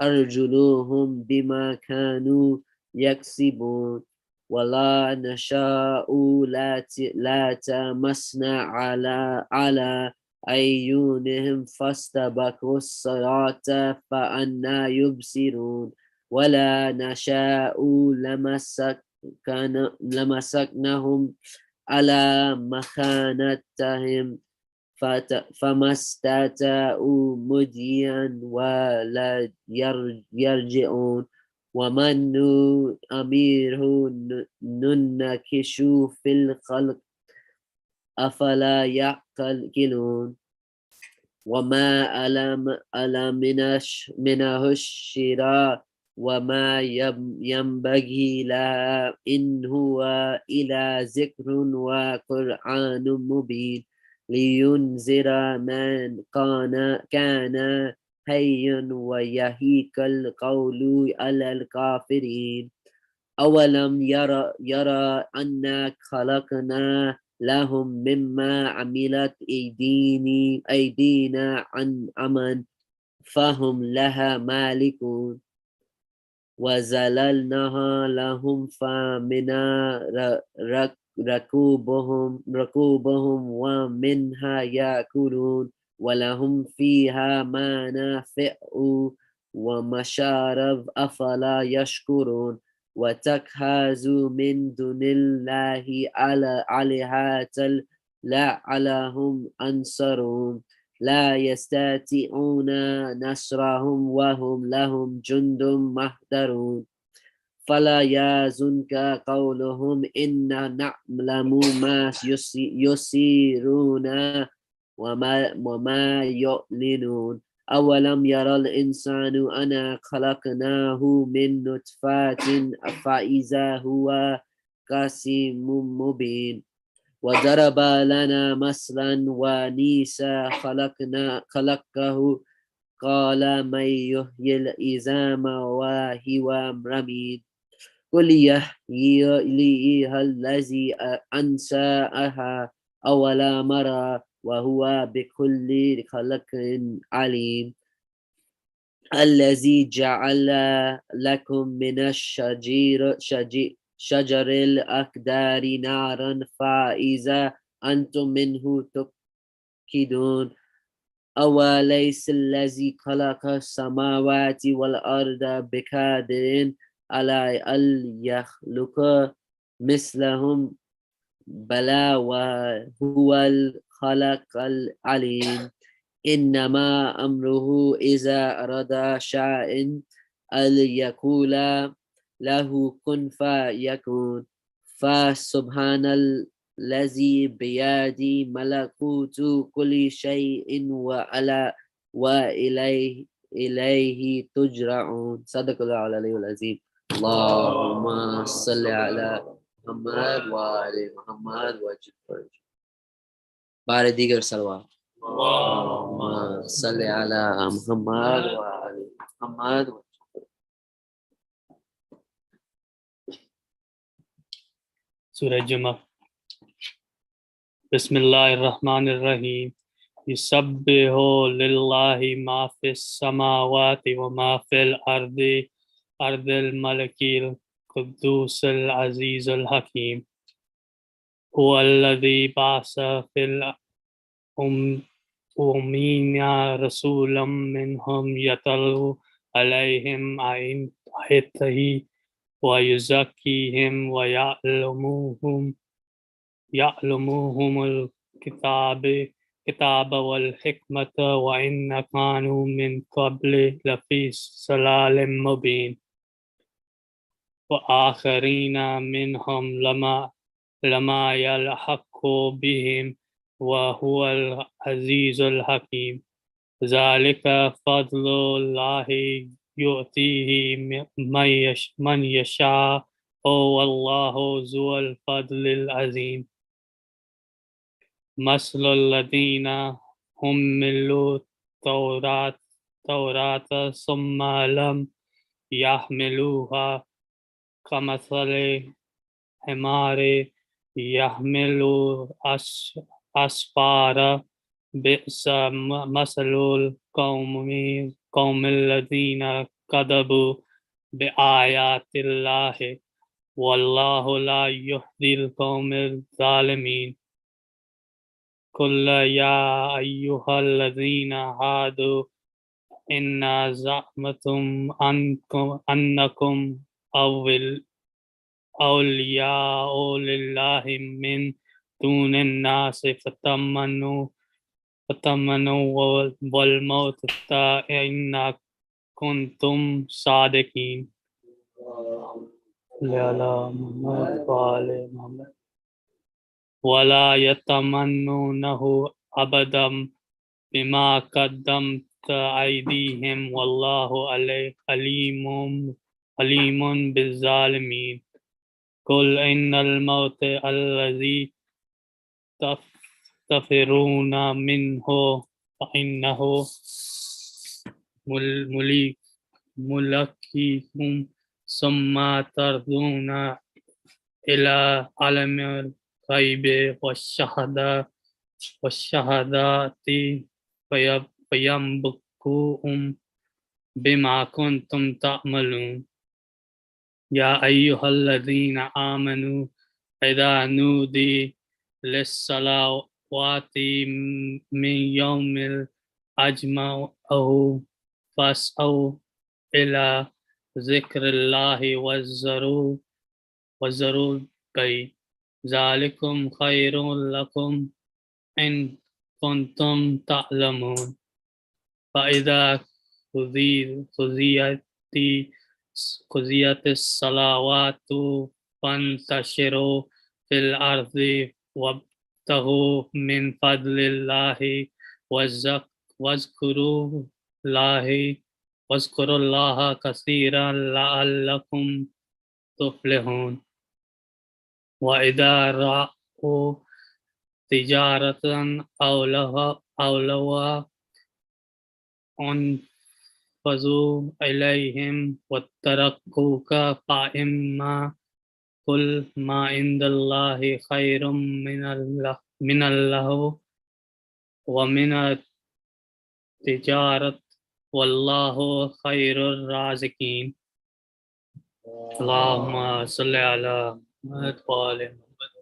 أرجلهم بما كانوا يكسبون ولا نشاء لا تمسنا على أعينهم فاستبقوا الصراط فأنا يبصرون ولا نشاء لمسكنهم على مخانتهم فما استطاعوا مديا ولا يرجعون ومن أميره ننكش في الخلق أفلا يعقلون وما ألم منه الشراء وما ينبغي لها إن هو إلا ذكر وقرآن مبين لينذر من كان حيا ويهيك القول على الكافرين أولم يرى أنا خلقنا لهم مما عملت أيدينا عن أمن فهم لها مالكون وزللناها لهم فمنها ركوبهم ومنها يأكلون ولهم فيها منافع ومشارب أفلا يشكرون واتخذوا من دون الله آلهة لعلهم أنصرون لا يستطيعون نصرهم وهم لهم جند محضرون فلا يحزنك قولهم إنا نعلم ما يسرون وما يعلنون أولم يرى الإنسان أنا خلقناه من نطفة فإذا هو خصيم مبين وضرب لنا مثلا ونيسى خلقه قال من يحيي العظام وهو رميم قل يحييها الذي أنشأها أول مرة وهو بكل خلق عليم الذي جعل لكم من شجر الأخضر نارا فإذا أنتم منه توقدون أوليس الذي خلق السماوات والأرض بقادر على أن يخلق مثلهم بلى وهو الخلق العليم إنما أمره إذا أراد شيئا أن يقول له كن فيكون فسبحان الذي بيده ملكوت كل شيء وإليه تجرعون صدق الله العلي العظيم اللهم صل على محمد وآل محمد وجل بار دیگر صلوات اللهم صل على محمد وآل محمد سورہ جمعہ بسم اللہ الرحمن الرحیم یسبح للہ ما فی السماوات وما فی الارض ارض الملک القدوس العزیز الحکیم هو الذی بعث فی الأمین رسولا منهم یتلو علیہم آیاتہ وَيُزَكِّيهِمْ وَيَعْلَمُهُمُ الْكِتَابَ وَالْحِكْمَةَ وَإِنَّ كَانُوا مِنْ قَبْلُ لَفِي ضَلَالٍ مُبِينٍ وَآخَرِينَ مِنْهُمْ لَمَّا يَلْحَقُّ بِهِمْ وَهُوَ الْعَزِيزُ الْحَكِيمُ ذَلِكَ فَضْلُ اللَّهِ يؤتيه من يشاء والله ذو الفضل العظيم مثل الذين حملوا التوراة ثم لم يحملوها كمثل حمار يحمل أسفارا بئس مثل القوم الذين كذبوا بآيات الله والله لا يهدي القوم الظالمين قل يا أيها الذين هادوا إن زعمتم أنكم أولياء لله من دون الناس فتمنوا والموت إن كنتم صادقين على محمد وآل محمد ولا يتمنونه أبدا بما قدمت أيديهم والله عليم بالظالمين قل إن الموت الذي تفرون منه فإنه ملككم ثم تردون إلى عالم الغيب والشهادة فينبئكم بما كنتم تعملون يا أيها الذين آمنوا إذا نودي للصلوات من يوم الجمعة فاسعوا إلى ذكر الله وذروا البيع ذلكم خير لكم إن كنتم تعلمون فإذا قضيت الصلوات فانتشروا في الأرض وابتغوا من فضل الله واذكروا الله كثيرا لعلكم تفلحون وإذا رأوا تجارة أو لهوا انفضوا إليهم وتركوك قائما قل ما عند الله خير من اللهو ومن التجارة والله خير الرازقين اللهم صل على محمد وآل محمد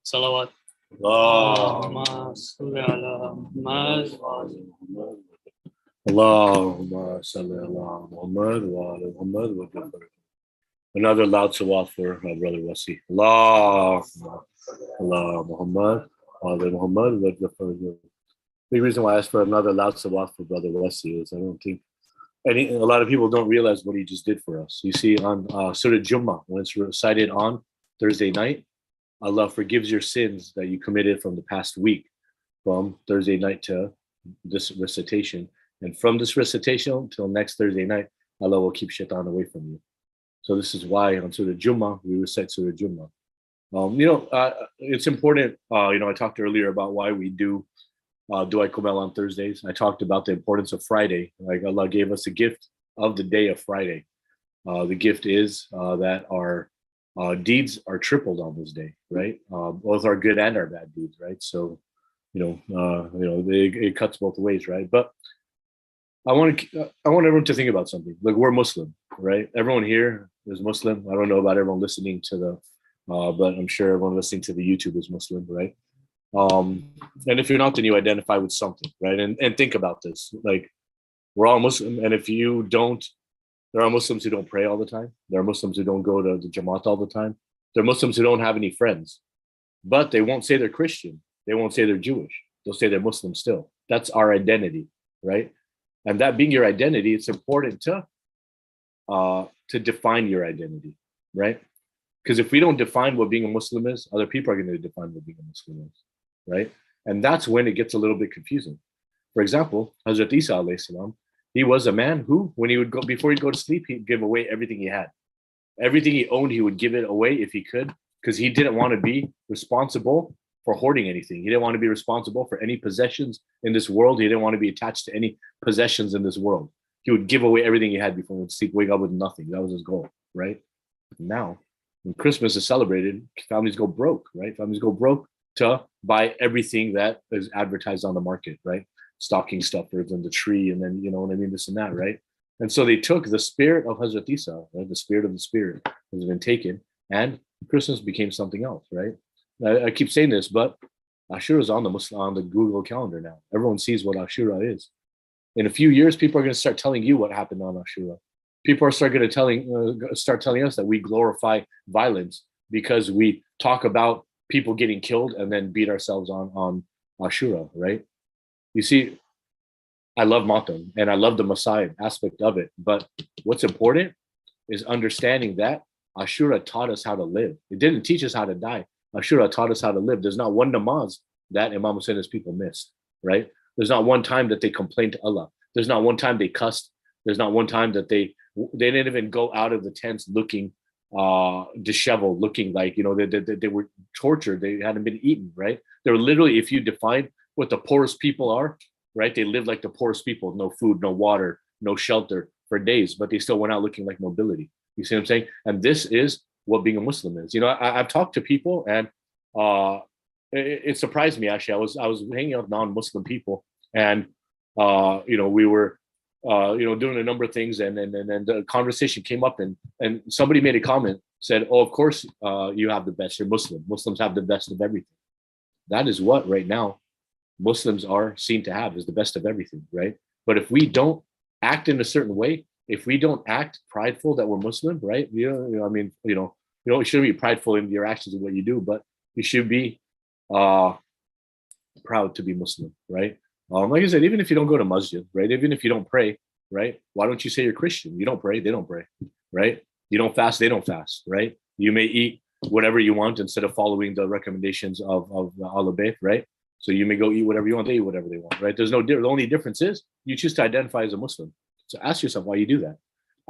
صلوات اللهم صل على محمد وآل محمد Allahumma salli ala Muhammad wa ala Muhammad wa barik. Another loud salawat for our brother Wasi. Allahumma ala Muhammad wa ala Muhammad wa barik. The reason why I asked for another loud salawat for brother Wasi is I don't think a lot of people don't realize what he just did for us. You see on Surah Jummah, when it's recited on Thursday night, Allah forgives your sins that you committed from the past week, from Thursday night to this recitation. And from this recitation until next Thursday night, Allah will keep shaitan away from you. So this is why on Surah Jummah, we recite Surah Jummah. It's important. I talked earlier about why we do Dua Komail on Thursdays. I talked about the importance of Friday. Like Allah gave us a gift of the day of Friday. The gift is that our deeds are tripled on this day, right? Both our good and our bad deeds, right? So, it cuts both ways, right? But I want everyone to think about something. Like we're Muslim, right? Everyone here is Muslim. I don't know about everyone listening to the, but I'm sure everyone listening to the YouTube is Muslim, right? And if you're not, then you identify with something, right? And think about this. Like we're all Muslim, and if you don't, there are Muslims who don't pray all the time. There are Muslims who don't go to the Jamaat all the time. There are Muslims who don't have any friends, but they won't say they're Christian. They won't say they're Jewish. They'll say they're Muslim still. That's our identity, right? And that being your identity, it's important to define your identity, right? Because if we don't define what being a Muslim is, other people are going to define what being a Muslim is, right? And that's when it gets a little bit confusing. For example, Hazrat Isa alayhi salam, he was a man who, when he would go, before he'd go to sleep, he'd give away everything he had. Everything he owned, he would give it away if he could, because he didn't want to be responsible for hoarding anything. He didn't want to be responsible for any possessions in this world. He didn't want to be attached to any possessions in this world. He would give away everything he had before he would sleep, wake up with nothing. That was his goal, right? Now, when Christmas is celebrated, families go broke, right? Families go broke to buy everything that is advertised on the market, right? Stocking stuffers and the tree, and then, you know what I mean, this and that, right? And so they took the spirit of Hazrat Isa, right? The spirit of the spirit has been taken, and Christmas became something else, right? I keep saying this, but Ashura is on the Google calendar now. Everyone sees what Ashura is. In a few years, people are going to start telling you what happened on Ashura. People are start telling us that we glorify violence because we talk about people getting killed and then beat ourselves on Ashura, right? You see, I love Matam and I love the Messiah aspect of it, but what's important is understanding that Ashura taught us how to live. It didn't teach us how to die. Ashura taught us how to live. There's not one namaz that Imam Hussein and his people missed, right? There's not one time that they complained to Allah. There's not one time they cussed. There's not one time that they didn't even go out of the tents looking disheveled, looking like, they were tortured. They hadn't been eaten, right? They were literally, if you define what the poorest people are, right? They lived like the poorest people, no food, no water, no shelter for days, but they still went out looking like nobility. You see what I'm saying? And this is what being a Muslim is. I've talked to people, and it surprised me actually. I was hanging out with non-Muslim people, and we were doing a number of things, and the conversation came up, and somebody made a comment, said, "Oh, of course you have the best. You're Muslim. Muslims have the best of everything." That is what right now Muslims are seen to have, is the best of everything, right? But if we don't act in a certain way, if we don't act prideful that we're Muslim, right? You shouldn't be prideful in your actions and what you do, but you should be proud to be Muslim, right? Like I said, even if you don't go to masjid, right? Even if you don't pray, right? Why don't you say you're Christian? You don't pray, they don't pray, right? You don't fast, they don't fast, right? You may eat whatever you want instead of following the recommendations of the Ahlul Bayt, right? So you may go eat whatever you want, they eat whatever they want, right? The only difference is you choose to identify as a Muslim. So ask yourself why you do that.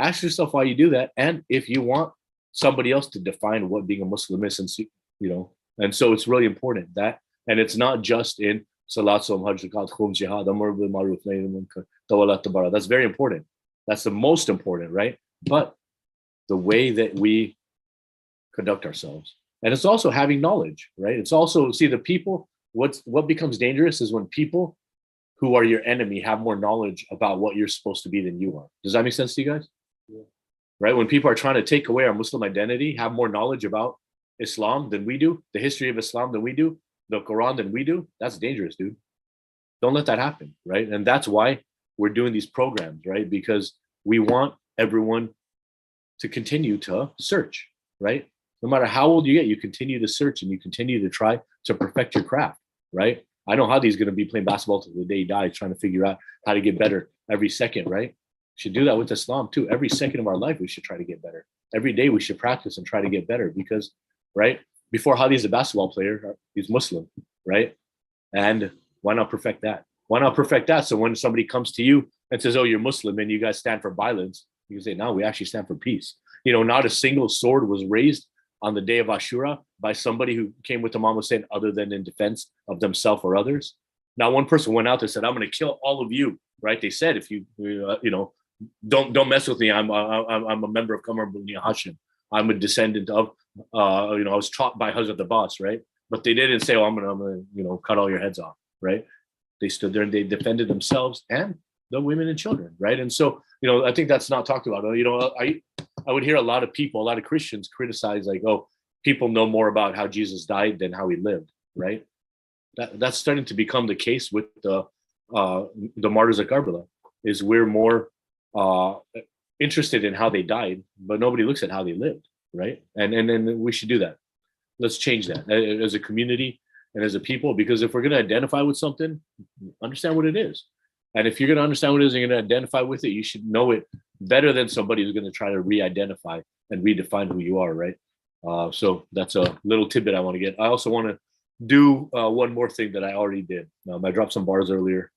Ask yourself why you do that, and if you want somebody else to define what being a Muslim is, and so it's really important that, and it's not just in Salat, Som, Hajj, Zakat, Khum, Jihad, Amr bil Ma'ruf, Nahy anil Munkar, Tawalat Tabara. That's very important. That's the most important, right? But the way that we conduct ourselves, and it's also having knowledge, right? It's also, see, the people, what becomes dangerous is when people who are your enemy have more knowledge about what you're supposed to be than you are. Does that make sense to you guys? Yeah. Right? When people are trying to take away our Muslim identity, have more knowledge about Islam than we do, the history of Islam than we do, the Quran than we do, that's dangerous, dude. Don't let that happen, right? And that's why we're doing these programs, right? Because we want everyone to continue to search, right? No matter how old you get, you continue to search and you continue to try to perfect your craft, right? I know Hadi's going to be playing basketball till the day he dies, trying to figure out how to get better every second, right? We should do that with Islam too. Every second of our life, we should try to get better. Every day we should practice and try to get better because, right? Before Hadi's a basketball player, he's Muslim, right? And why not perfect that? Why not perfect that? So when somebody comes to you and says, "Oh, you're Muslim and you guys stand for violence," you can say, "No, we actually stand for peace." Not a single sword was raised on the day of Ashura by somebody who came with Imam Hussein other than in defense of themselves or others. Not one person went out there and said, "I'm going to kill all of you," right? They said, "If you don't mess with me. I'm a member of Qamar Bani Hashim. I'm a descendant of I was taught by Hazrat Abbas," right? But they didn't say, "Oh, I'm gonna cut all your heads off," right? They stood there and they defended themselves and the women and children, right? And so I think that's not talked about. I would hear a lot of people, a lot of Christians criticize, like, "Oh, people know more about how Jesus died than how he lived," right? That's starting to become the case with the martyrs of Karbala. Is we're more interested in how they died, but nobody looks at how they lived, right? And we should do that. Let's change that as a community and as a people, because if we're going to identify with something, understand what it is. And if you're going to understand what it is and you're going to identify with it, you should know it better than somebody who's going to try to re-identify and redefine who you are, right? So that's a little tidbit I want to get. I also want to do one more thing that I already did. I dropped some bars earlier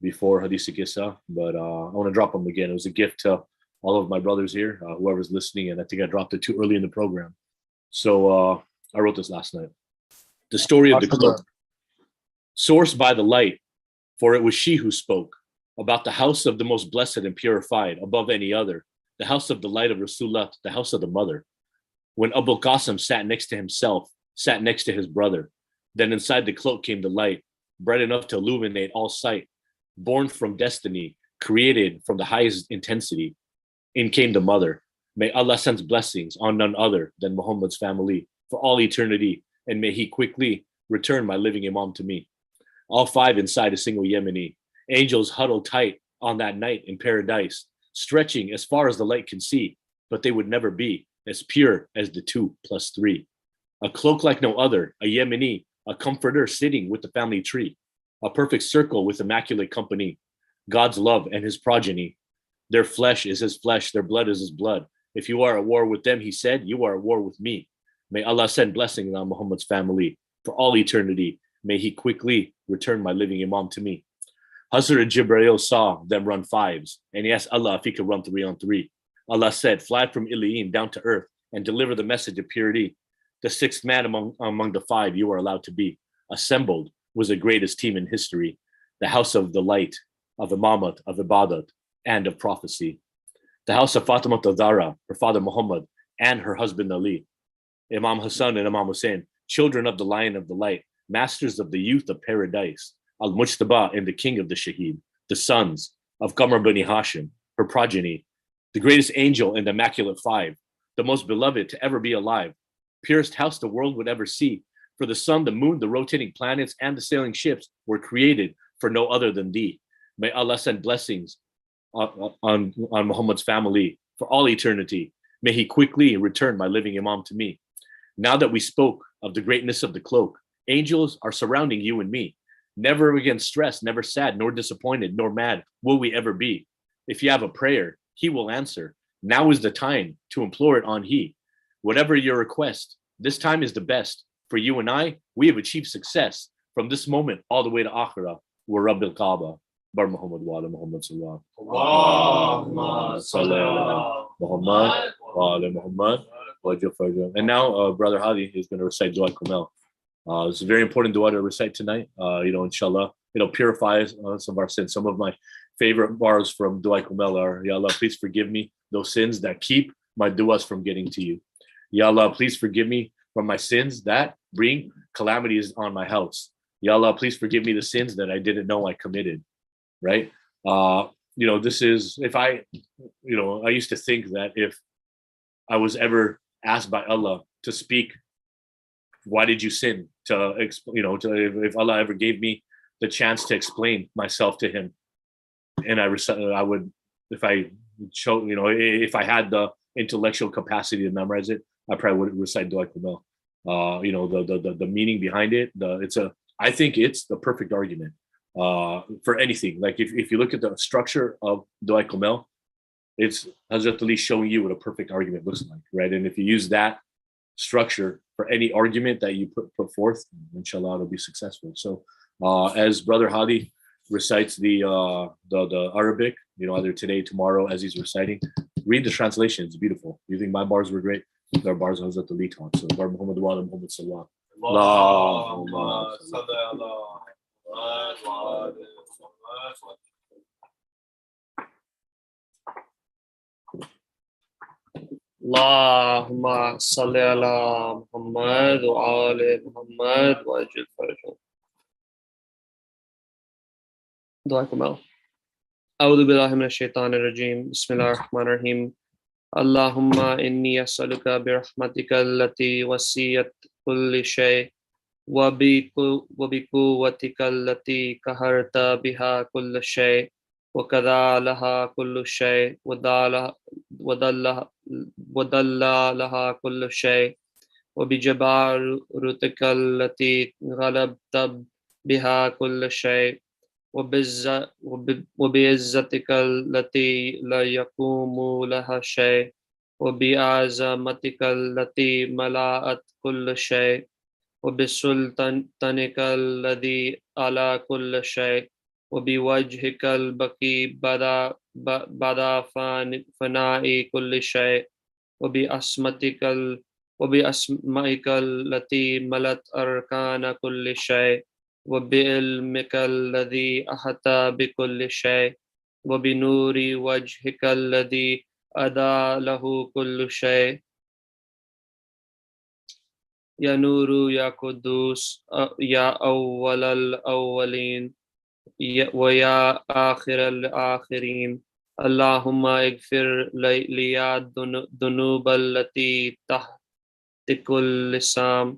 before Hadith Kissa, but I want to drop them again. It was a gift to all of my brothers here, whoever's listening, and I think I dropped it too early in the program. So I wrote this last night. The story of the cloak. Sourced by the light, for it was she who spoke about the house of the most blessed and purified above any other, the house of the light of Rasulullah, the house of the mother. When Abu Qasim sat next to himself, sat next to his brother, then inside the cloak came the light, bright enough to illuminate all sight, born from destiny, created from the highest intensity. In came the mother. May Allah send blessings on none other than Muhammad's family for all eternity, and may he quickly return my living Imam to me. All five inside a single Yemeni. Angels huddled tight on that night in paradise, stretching as far as the light can see, but they would never be as pure as the 2 + 3. A cloak like no other, a Yemeni, a comforter sitting with the family tree, a perfect circle with immaculate company, God's love and his progeny. Their flesh is his flesh, their blood is his blood. If you are at war with them, he said, you are at war with me. May Allah send blessings on Muhammad's family for all eternity. May he quickly return my living Imam to me. Hazrat Jibreel saw them run fives, and he asked Allah if he could run 3-on-3. Allah said, fly from Iliyin down to earth and deliver the message of purity. The sixth man among the five you are allowed to be. Assembled was the greatest team in history, the house of the light, of imamat, of ibadat, and of prophecy. The house of Fatima Zahra, her father Muhammad, and her husband Ali. Imam Hassan and Imam Hussein, children of the lion of the light, masters of the youth of paradise. Al-Mujtaba and the king of the Shaheed, the sons of Qamar Bani Hashim, her progeny, the greatest angel in the immaculate five, the most beloved to ever be alive, purest house the world would ever see. For the sun, the moon, the rotating planets, and the sailing ships were created for no other than thee. May Allah send blessings on Muhammad's family for all eternity. May he quickly return my living Imam to me. Now that we spoke of the greatness of the cloak, angels are surrounding you and me. Never again stressed, never sad, nor disappointed, nor mad will we ever be. If you have a prayer, he will answer. Now is the time to implore it on he. Whatever your request, this time is the best. For you and I, we have achieved success from this moment all the way to Akhirah. Wa Rabbil Kaaba. Bar Muhammad wa ala Muhammad sallallahu. Allahumma salli ala Muhammad wa ala Muhammad wa jafar. And now, Brother Hadi is going to recite Dua Komail. It's a very important dua to recite tonight. Inshallah, it'll purify some of our sins. Some of my favorite bars from Dua Komail are, Ya Allah, please forgive me those sins that keep my duas from getting to you. Ya Allah, please forgive me from my sins that bring calamities on my house. Ya Allah, please forgive me the sins that I didn't know I committed. Right? This is, if I used to think that if I was ever asked by Allah to speak, why did you sin? If Allah ever gave me the chance to explain myself to Him, and I would, if I had the intellectual capacity to memorize it, I probably would recite Dua Komail. The meaning behind it, I think it's the perfect argument for anything. Like if you look at the structure of Dua Komail, it's Hazrat Ali showing you what a perfect argument looks like, right? And if you use that structure for any argument that you put forth, inshallah, it'll be successful. So as Brother Hadi recites the Arabic, either today, tomorrow, as he's reciting, read the translation. It's beautiful. You think my bars were great? Their bars Hazrat Ali taught. So Bar Muhammad wa ala Muhammad sallallahu. Allahumma salli ala Muhammad wa ala Muhammad. Allahumma salli ala Muhammad wa ala Muhammad wa ajil farajah. Dua Komail. A'udhu billahi minash shaitanir rajim. Bismillahir rahmanir rahim. Allahumma inni as'aluka bi rahmatika allati wasiyat kulli shay wa bi quwwatika allati qaharta biha kulli shay wa kadha laha kullu shay wa dalla laha kullu shay wa bi jabarutika allati ghalabta biha kullu shay وبعزتك التي لا يقوم لها شيء وبعظمتك التي ملأت كل شيء وبسلطانك الذي على كل شيء وبوجهك البقي بعد فناء كل شيء وبأسمائك التي ملأت أركان كل شيء وبعلمك الذي أحاط بكل شيء وبنور وجهك الذي أضاء له كل شيء يا نور يا قدوس يا أول الأولين ويا آخر الآخرين اللهم اغفر لي الذنوب التي تحت كل لسان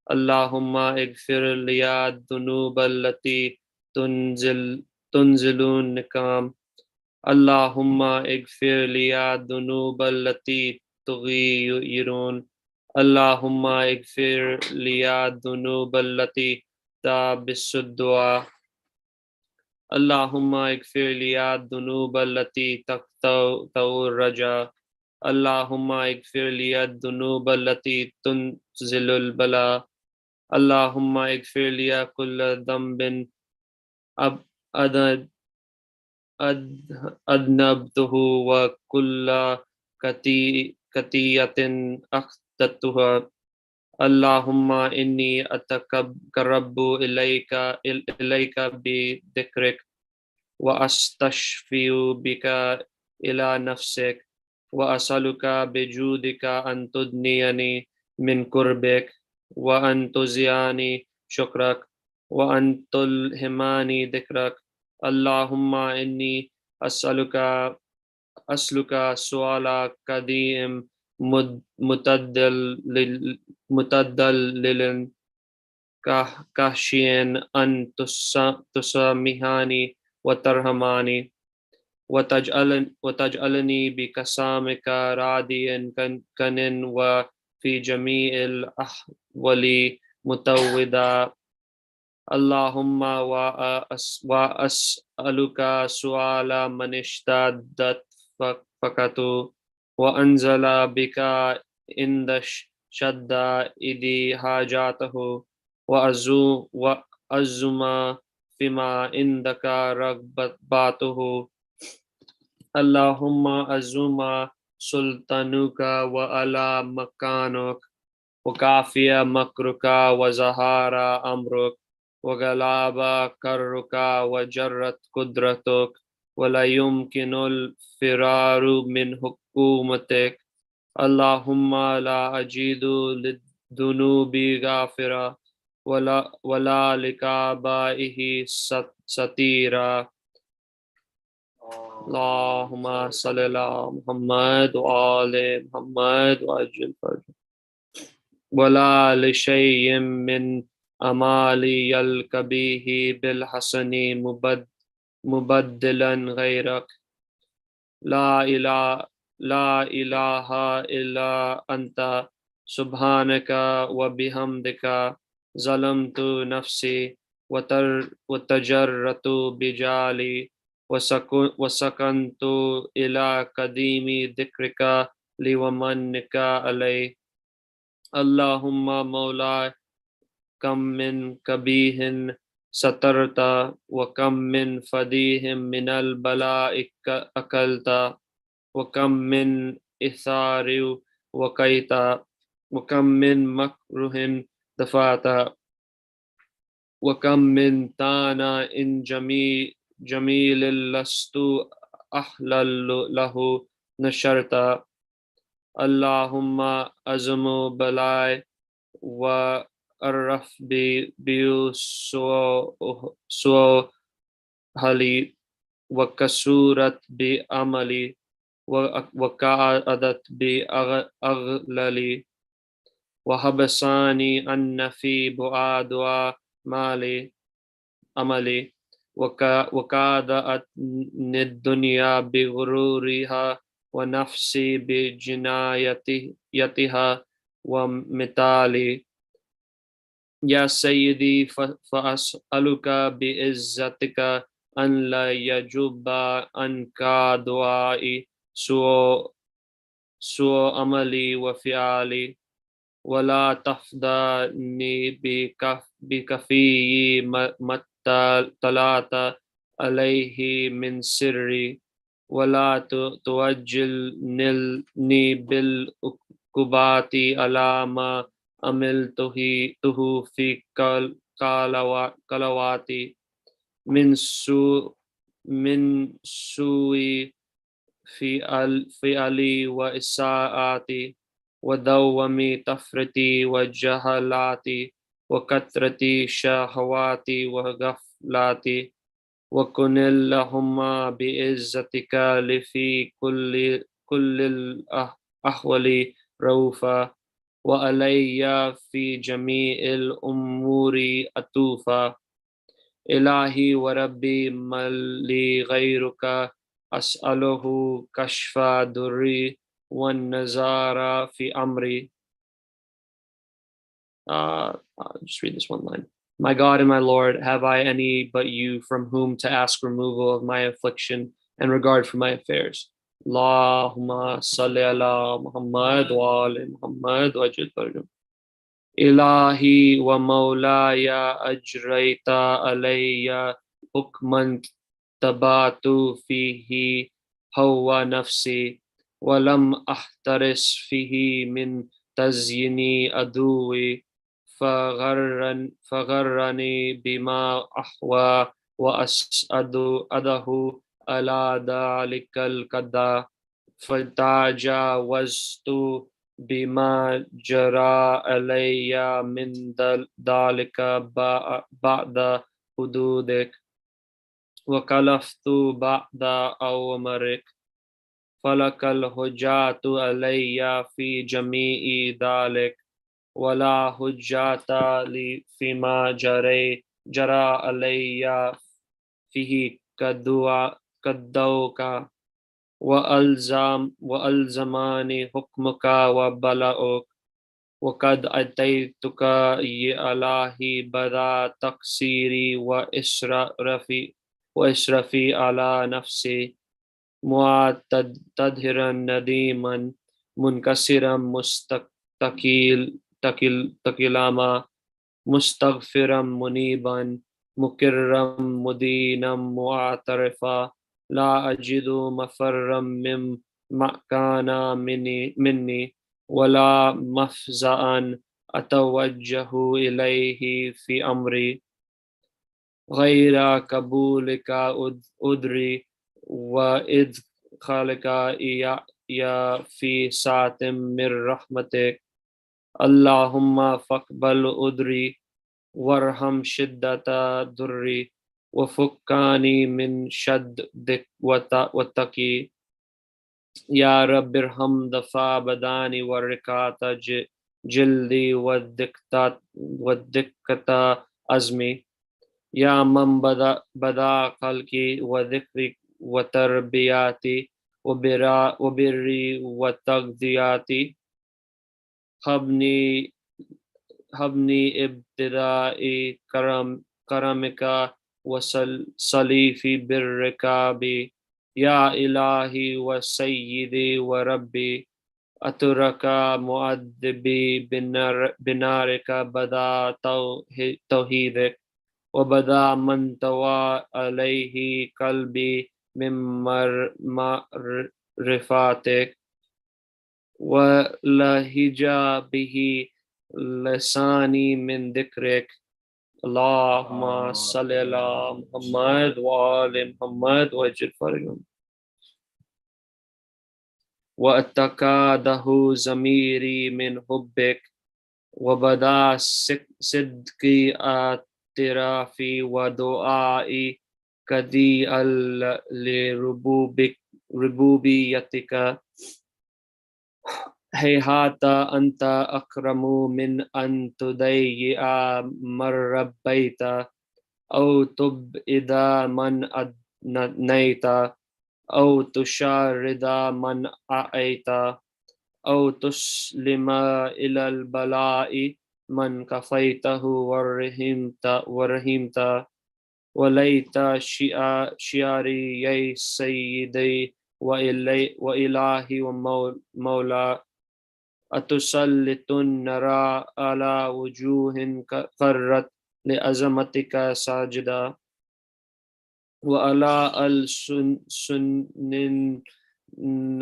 اللهم اغفر لي الذنوب التي تنزل النقام اللهم اغفر لي الذنوب التي تغيرون اللهم اغفر لي الذنوب التي تابس الدعاء اللهم اغفر لي الذنوب التي تقطع الرجاء اللهم اغفر لي الذنوب التي تنزل البلاء اللهم اغفر لي كل ذنب أب- أذنبته وكل خطيئة أخطأتها اللهم إني أتقرب إليك بذكرك وأستشفي بك إلى نفسك وأسألك بجودك أن تدنيني من قربك وأن تزياني شكرك وأن تلهمني ذكرك اللهم إني أسألك سؤال قديم متدلل كاشيا أن تسامحني وترحمني وتجعلني بكسامك راضيا كن وفي جميع الأحوال متودا اللهم وأسألك سؤال من اشتدت فقته وأنزل بك عند شدائد حاجاته وأزم فيما عندك رغباته اللهم أزم سلطانك وعلى مكانك وكافي مكرك وزهار أمرك وغلاب كرك وجرت قدرتك ولا يمكن الفرار من حكومتك اللهم لا أجد للذنوب غافرا ولا لكبائه ستيرا اللهم صل على محمد وآل محمد وأجل فرجه ولا لشيء من أمالي الكبيه بالحسن مبدلا غيرك لا إله إلا أنت سبحانك وبحمدك ظلمت نفسي وتجرت بجالي وسكنت إلى قديم ذكرك لي ومنك علي اللهم مولاي كم من كبيه سترت وكم من فديه من البلاء أكلت وكم من إثار وقيت وكم من مكروه دفعت وكم من تانا إن جميل لست أحلل له نشرت اللهم أزم بلاي وأرف بسوء حالي وكسورت بعملي وكعدت بأغلالي وحبساني أن في بعاد مالي عملي وكادت الدنيا بغرورها ونفسي بجنايتها ومثالي يا سيدي فأسألك بعزتك أن لا يجب عنك دعائي سوء عملي وفعلي ولا تفضلني بكفي ما طلعت عليه من سري ولا توجلني بالعقوبات على ما عملته في قلواتي من سوء فعلي وإساءتي ودوم تفرتي وجهلاتي وكثرة شهواتي وغفلاتي وكن اللهم بعزتك لفي كل الأحوال رؤوفا وعلي في جميع الأمور أتوفا إلهي وربي من لي غيرك أسأله كشف دري والنزار في أمري. Just read this one line. My God and my Lord, have I any but you from whom to ask removal of my affliction and regard for my affairs? اللهم صل على محمد وآل محمد وجل فرجهم إلهي ومولاي أجريت علي حكما تبعت فيه هوى نفسي ولم أحترس فيه من تزيين عدوي فغرني بما أحوى وأسأد أده على ذلك القدر فتجاوزت بما جرى علي من ذلك بعد حدودك وكلفت بعد أوامرك فلك الحجة علي في جميع ذلك ولا حجة لي فيما جرى علي فيه كدوك وألزمني حكمك وبلاؤك وقد أتيتك يا إلهي بدا تقصيري وإسرافي على نفسي معتذرا نديما منكسرا تكلاما مستغفرا منيبا مكرا مدينا معترفا لا أجد مفرا مما كان مني ولا مفزعا أتوجه إليه في أمري غير قبولك أدري وإدخالك يا في ساعة من رحمتك اللهم فاقبل أدري وارحم شدة ضري وفكاني من شدك وتقي يا رب ارحم دفع بداني وركات جلدي والدكة عزمي يا من بدا خلقي وذكري وتربياتي وبري وتغذياتي هبني ابتدائي كرمك وصلي في برك بي يا إلهي وسيدي وربي أترك مؤدبي بنارك بدا توحيدك وبدا من توى عليه قلبي من معرفاتك ولهجا به لساني من ذكرك اللهم صل على محمد وآل محمد وجل فرجهم واتقاده ضميري من حبك وبدا صدقي اعترافي ودعائي كدي لربوبيتك هيهات أنت أكرم من أن تضيع من ربيت أو تبعد من أدنيت أو تشارد من أعيت أو تسلم إلى البلاء من كفيته ورحمت وليت شعري يا سيدي وإلهي ومولا أتسلط النار على وجوه قرت لعظمتك ساجدا وعلى ألسن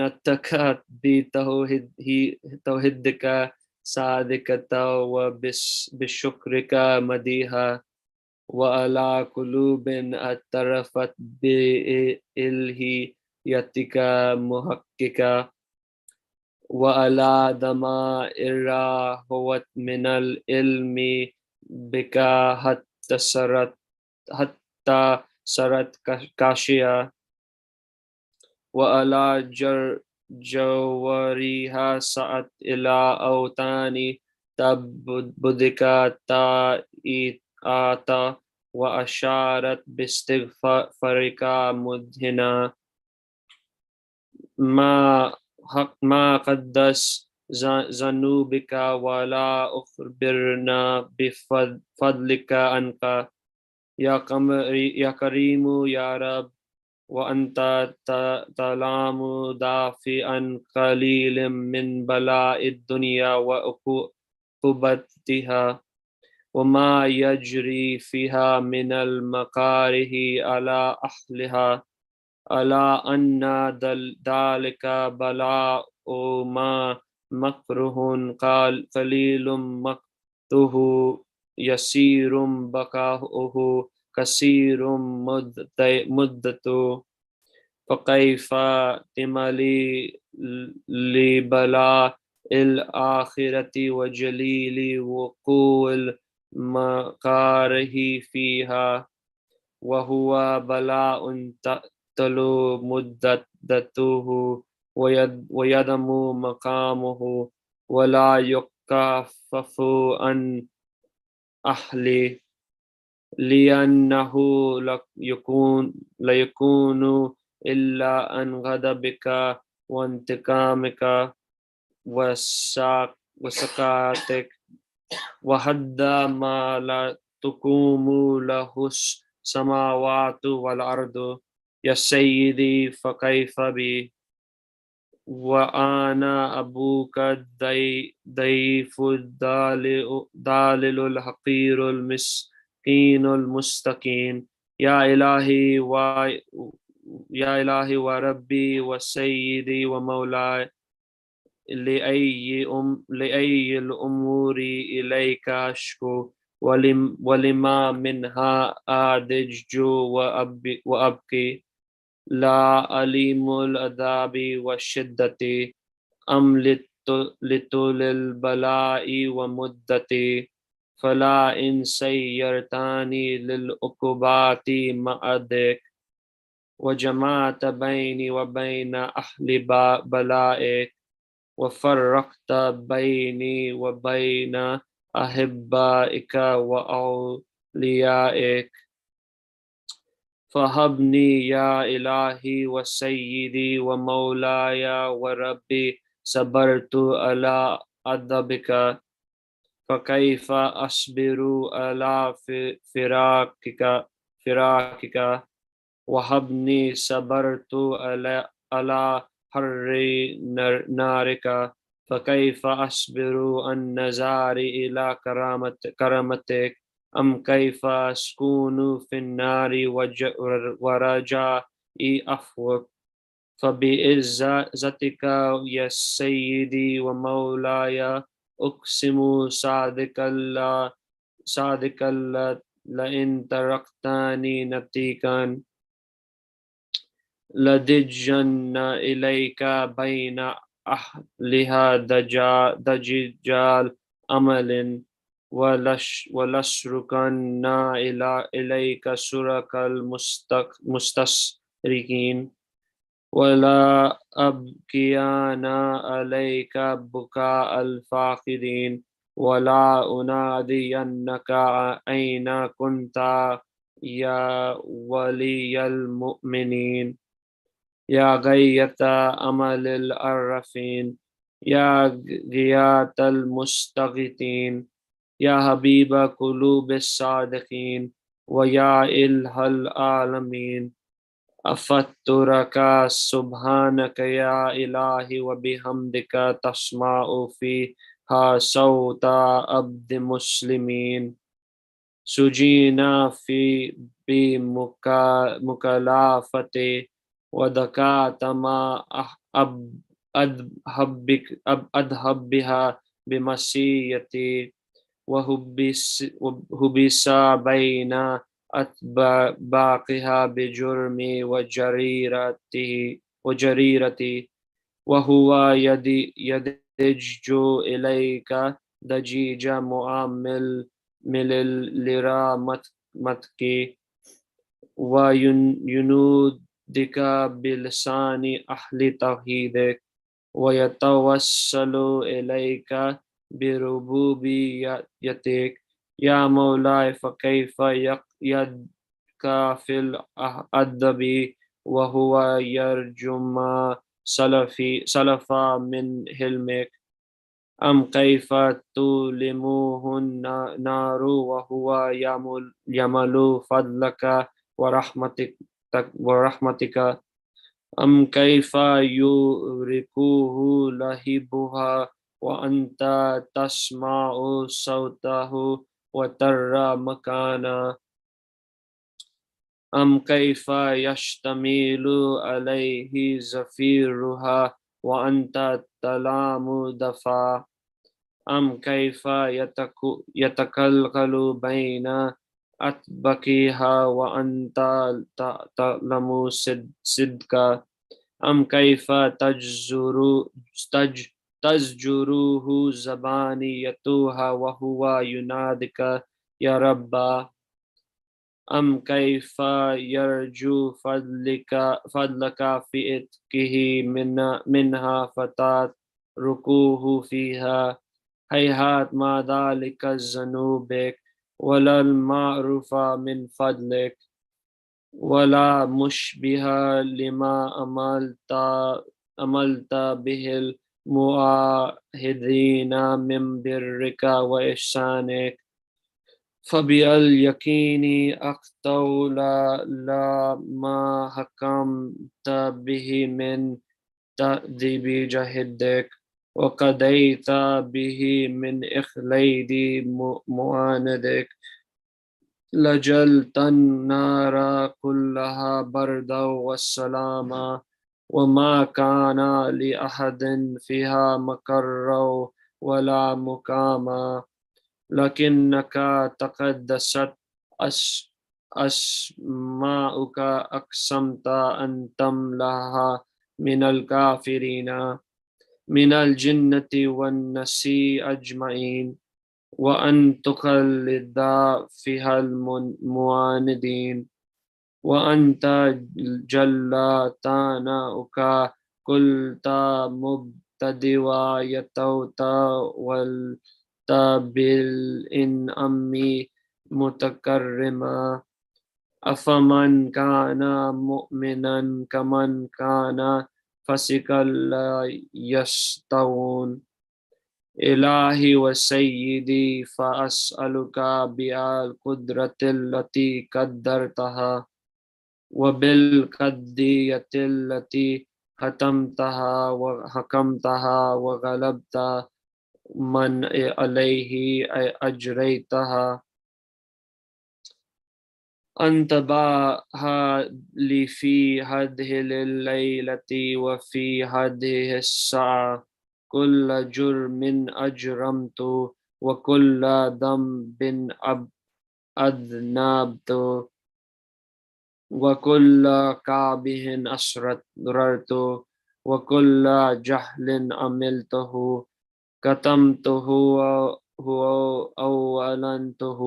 نتكت بتوحيدك صادقة وبشكرك مديها وعلى قلوب اعترفت بإلهيتك محققة وعلى ضمائر هوت من العلم بك حتى صارت كاشية وعلى جوارها سعت إلى أوتاني تعبدك تائتا وأشارت باستغفارك مدهنا ما قدس ذنوبك ولا أخبرنا بفضلك عنك يا كريم يا رب وأنت تلام دافعا قليل من بلاء الدنيا وعقوبتها وما يجري فيها من المكاره على أهلها ألا أن ذلك بلاء ما مكره قليل مقته يسير بقاؤه كثير مدته فكيف تملي لبلاء الآخرة وجليل وقوع المكاره فيها وهو بلاء تأتل مدته ويدم مقامه ولا يكفف عن أهله لأنه لا يكون إلا عن غضبك وانتقامك وسكاتك وحد ما لا تقوم له السماوات والأرض يا سيدي فكيف بي وأنا أبوك ضيف الضالل الحقير المسكين المستكين يا إلهي وربي وسيدي ومولاي لأي الأمور إليك أشكو ولما منها أدج وأبكي لا أليم العذاب والشدة أم لطول البلاء ومدتي فلا إن سيرتني للعقوبات معدك وجمعت بيني وبين أهل بلائك وفرقت بيني وبين أحبائك وأوليائك فهبني يا إلهي وسيدي ومولاي وربي صبرت على أدبك فكيف أصبر على فراقك وهبني صبرت على حر نارك فكيف أصبر عن نظار إلى كرامتك أم كيف أسكن في النار ورجاء عفوك فبعزتك يا سيدي ومولاي أقسم صادق الله لئن تركتني نتيكا لدجن إليك بين أهلها دجال أمل ولشركن إليك سرك المستشرقين ولا أبكيان عليك بكاء الفاقدين ولا أنادينك أين كنت يا ولي المؤمنين يا غاية أمل العرفين يا غاية المستغيثين يا حبيب قلوب الصادقين ويا إله العالمين أفترك سبحانك يا إلهي وبحمدك تسمع فيها صوت عبد مسلمين سجينا في بمكالافة ودكات ما أذهب بها بمسيتي وهبس بين أطباقها بجرمي وجريرتي وهو يدج إليك ضجيج معامل لرامتك وينودك بلسان أهل توحيدك ويتوسل إليك بربوبيتك يا مولاي فكيف يدك في الأدب وهو يرجو ما سلف من حلمك أم كيف تلمه النار وهو يمل فضلك ورحمتك ورحمتك أم كيف يوركه لهيبها وأنت تسمع صوته وترى مكانه أم كيف يشتمل عليه زفيرها وأنت تلام دفا أم كيف يتكلكل بين أطباقها وأنت تعلم صدقا أم كيف تزجره زبانيتها وهو ينادك يا رب أم كيف يرجو فضلك في إتقه منها فتتركوه فيها هيهات ما ذلك ذنوبك ولا المعروف من فضلك ولا مشبه لما عملت به المعاهدين من برك وإحسانك فباليقين أقتول لا ما حكمت به من تأديب جهدك وقضيت به من إخليد معاندك لجلت النار كلها بردا والسلاما وما كان لأحد فيها مقر ولا مقاما لكنك تقدست أسماؤك أقسمت أن تملأها من الكافرين من الجنة والناس أجمعين وأن تخلد فيها المعاندين وأنت جل ثناؤك قلت مبتدئا يتوت بالإنعام متكرما أفمن كان مؤمنا كمن كان فاسقا لا يستوون إلهي وسيدي فأسألك بالقدرة التي قدرتها وبالقضية التي حكمتها وغلبت من عليه أجريتها أن تباها لي في هذه الليلة وفي هذه الساعة كل جرم أجرمت وكل ذنب أذنبت وكل كعبه أسررت وكل جهل عملته كتمته أو أعلنته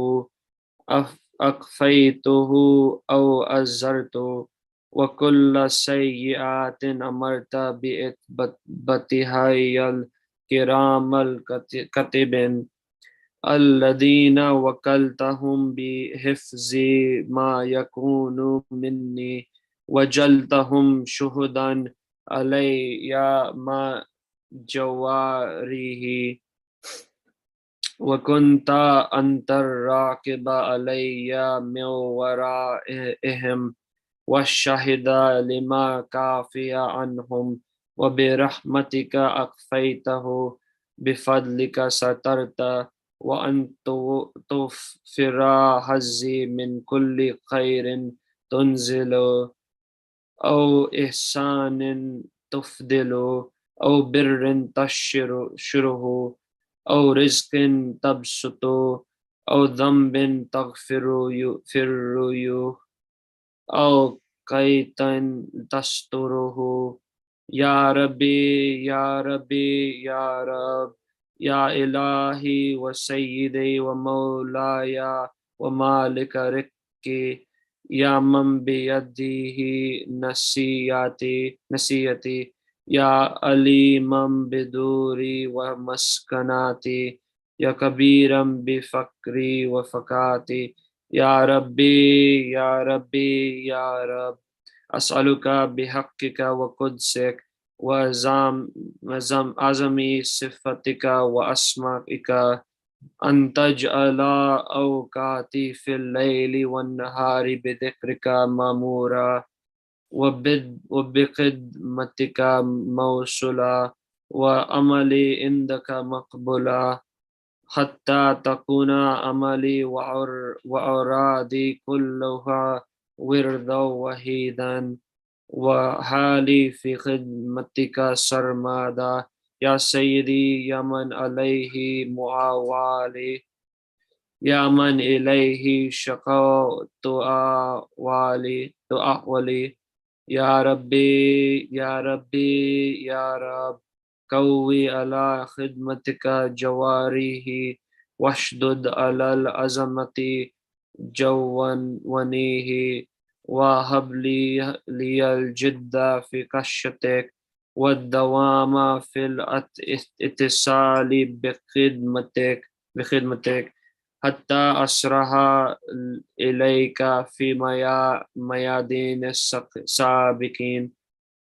أخفيته أو أزرته وكل سيئات أمرت بإثباتها الكرام الكاتبين الذين وكلتهم بحفظ ما يكون مني وجلتهم شهدا علي ما جواريه وكنت أنت الراقب علي من ورائهم والشاهد لما كافي عنهم وبرحمتك أخفيته بفضلك سترت وأن تغفر حظي من كل خير تنزل أو إحسان تفضل أو بر تشره أو رزق تبسط أو ذنب تغفر أو قيت تستره يا ربي يا ربي يا رب يا إلهي وسيدي ومولاي ومالك ركي يا من بيده نسيتي يا عليما بدوري ومسكناتي يا كبيرا بفقري وفقاتي يا ربي يا ربي يا رب أسألك بحقك وقدسك وعظم صفتك وأسمائك أن تجعل أوقاتي في الليل والنهار بذكرك مأمورا وبخدمتك موصولا وعملي عندك مقبولا حتى تكون عملي وأرادي كلها وردا وحيدا وحالي في خدمتك سرمدا يا سيدي يا من عليه معاوالي يا من إليه شقاء تؤولي يا ربي يا ربي يا رب قوي على خدمتك جواريه واشدد على العظمة جوانيه وهب لي الجد في كشتك والدوام في الاتصال بخدمتك حتى أسرها إليك في ميادين السابقين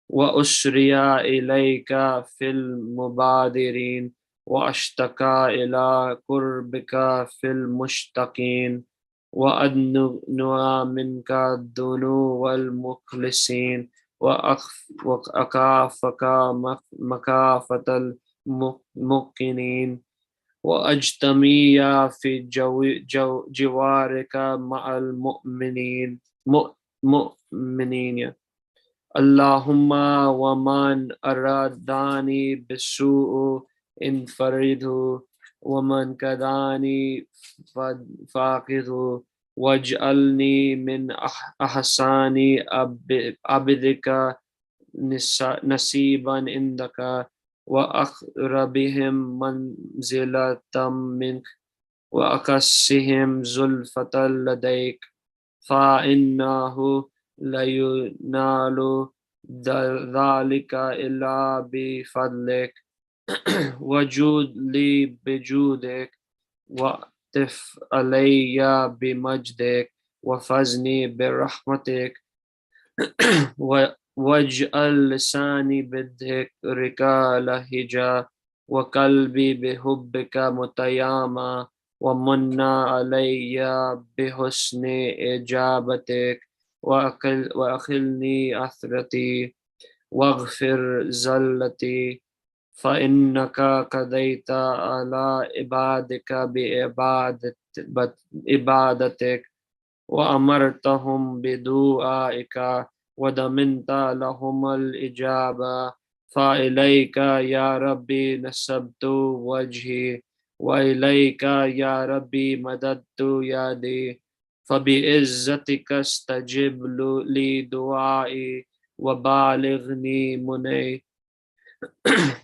وأسري إليك في المبادرين وأشتكى إلى قربك في المشتقين وأدنو منك الدنو والمخلصين وأكافك مكافة الموقنين وأجتمي في جوارك مع المؤمنين مؤمنين اللهم ومن أرادني بالسوء انفرده ومن كداني فاقده واجعلني من أحسان عبدك نصيبا عندك وأقربهم منزلة منك وأكسهم زلفة لديك فإنه لا ينال ذلك إلا بفضلك وجود لي بجودك وأتف علي بمجدك وفزني برحمتك واجعل لساني بذكرك لهجا وقلبي بحبك متياما ومن علي بحسن إجابتك وأخلني أثرتي واغفر زلتي فإنك قضيت على عبادك بعبادتك وأمرتهم بدعائك وضمنت لهم الإجابة فإليك يا ربي نسبت وجهي وإليك يا ربي مددت يدي فبعزتك استجب لي دعائي وبالغني مني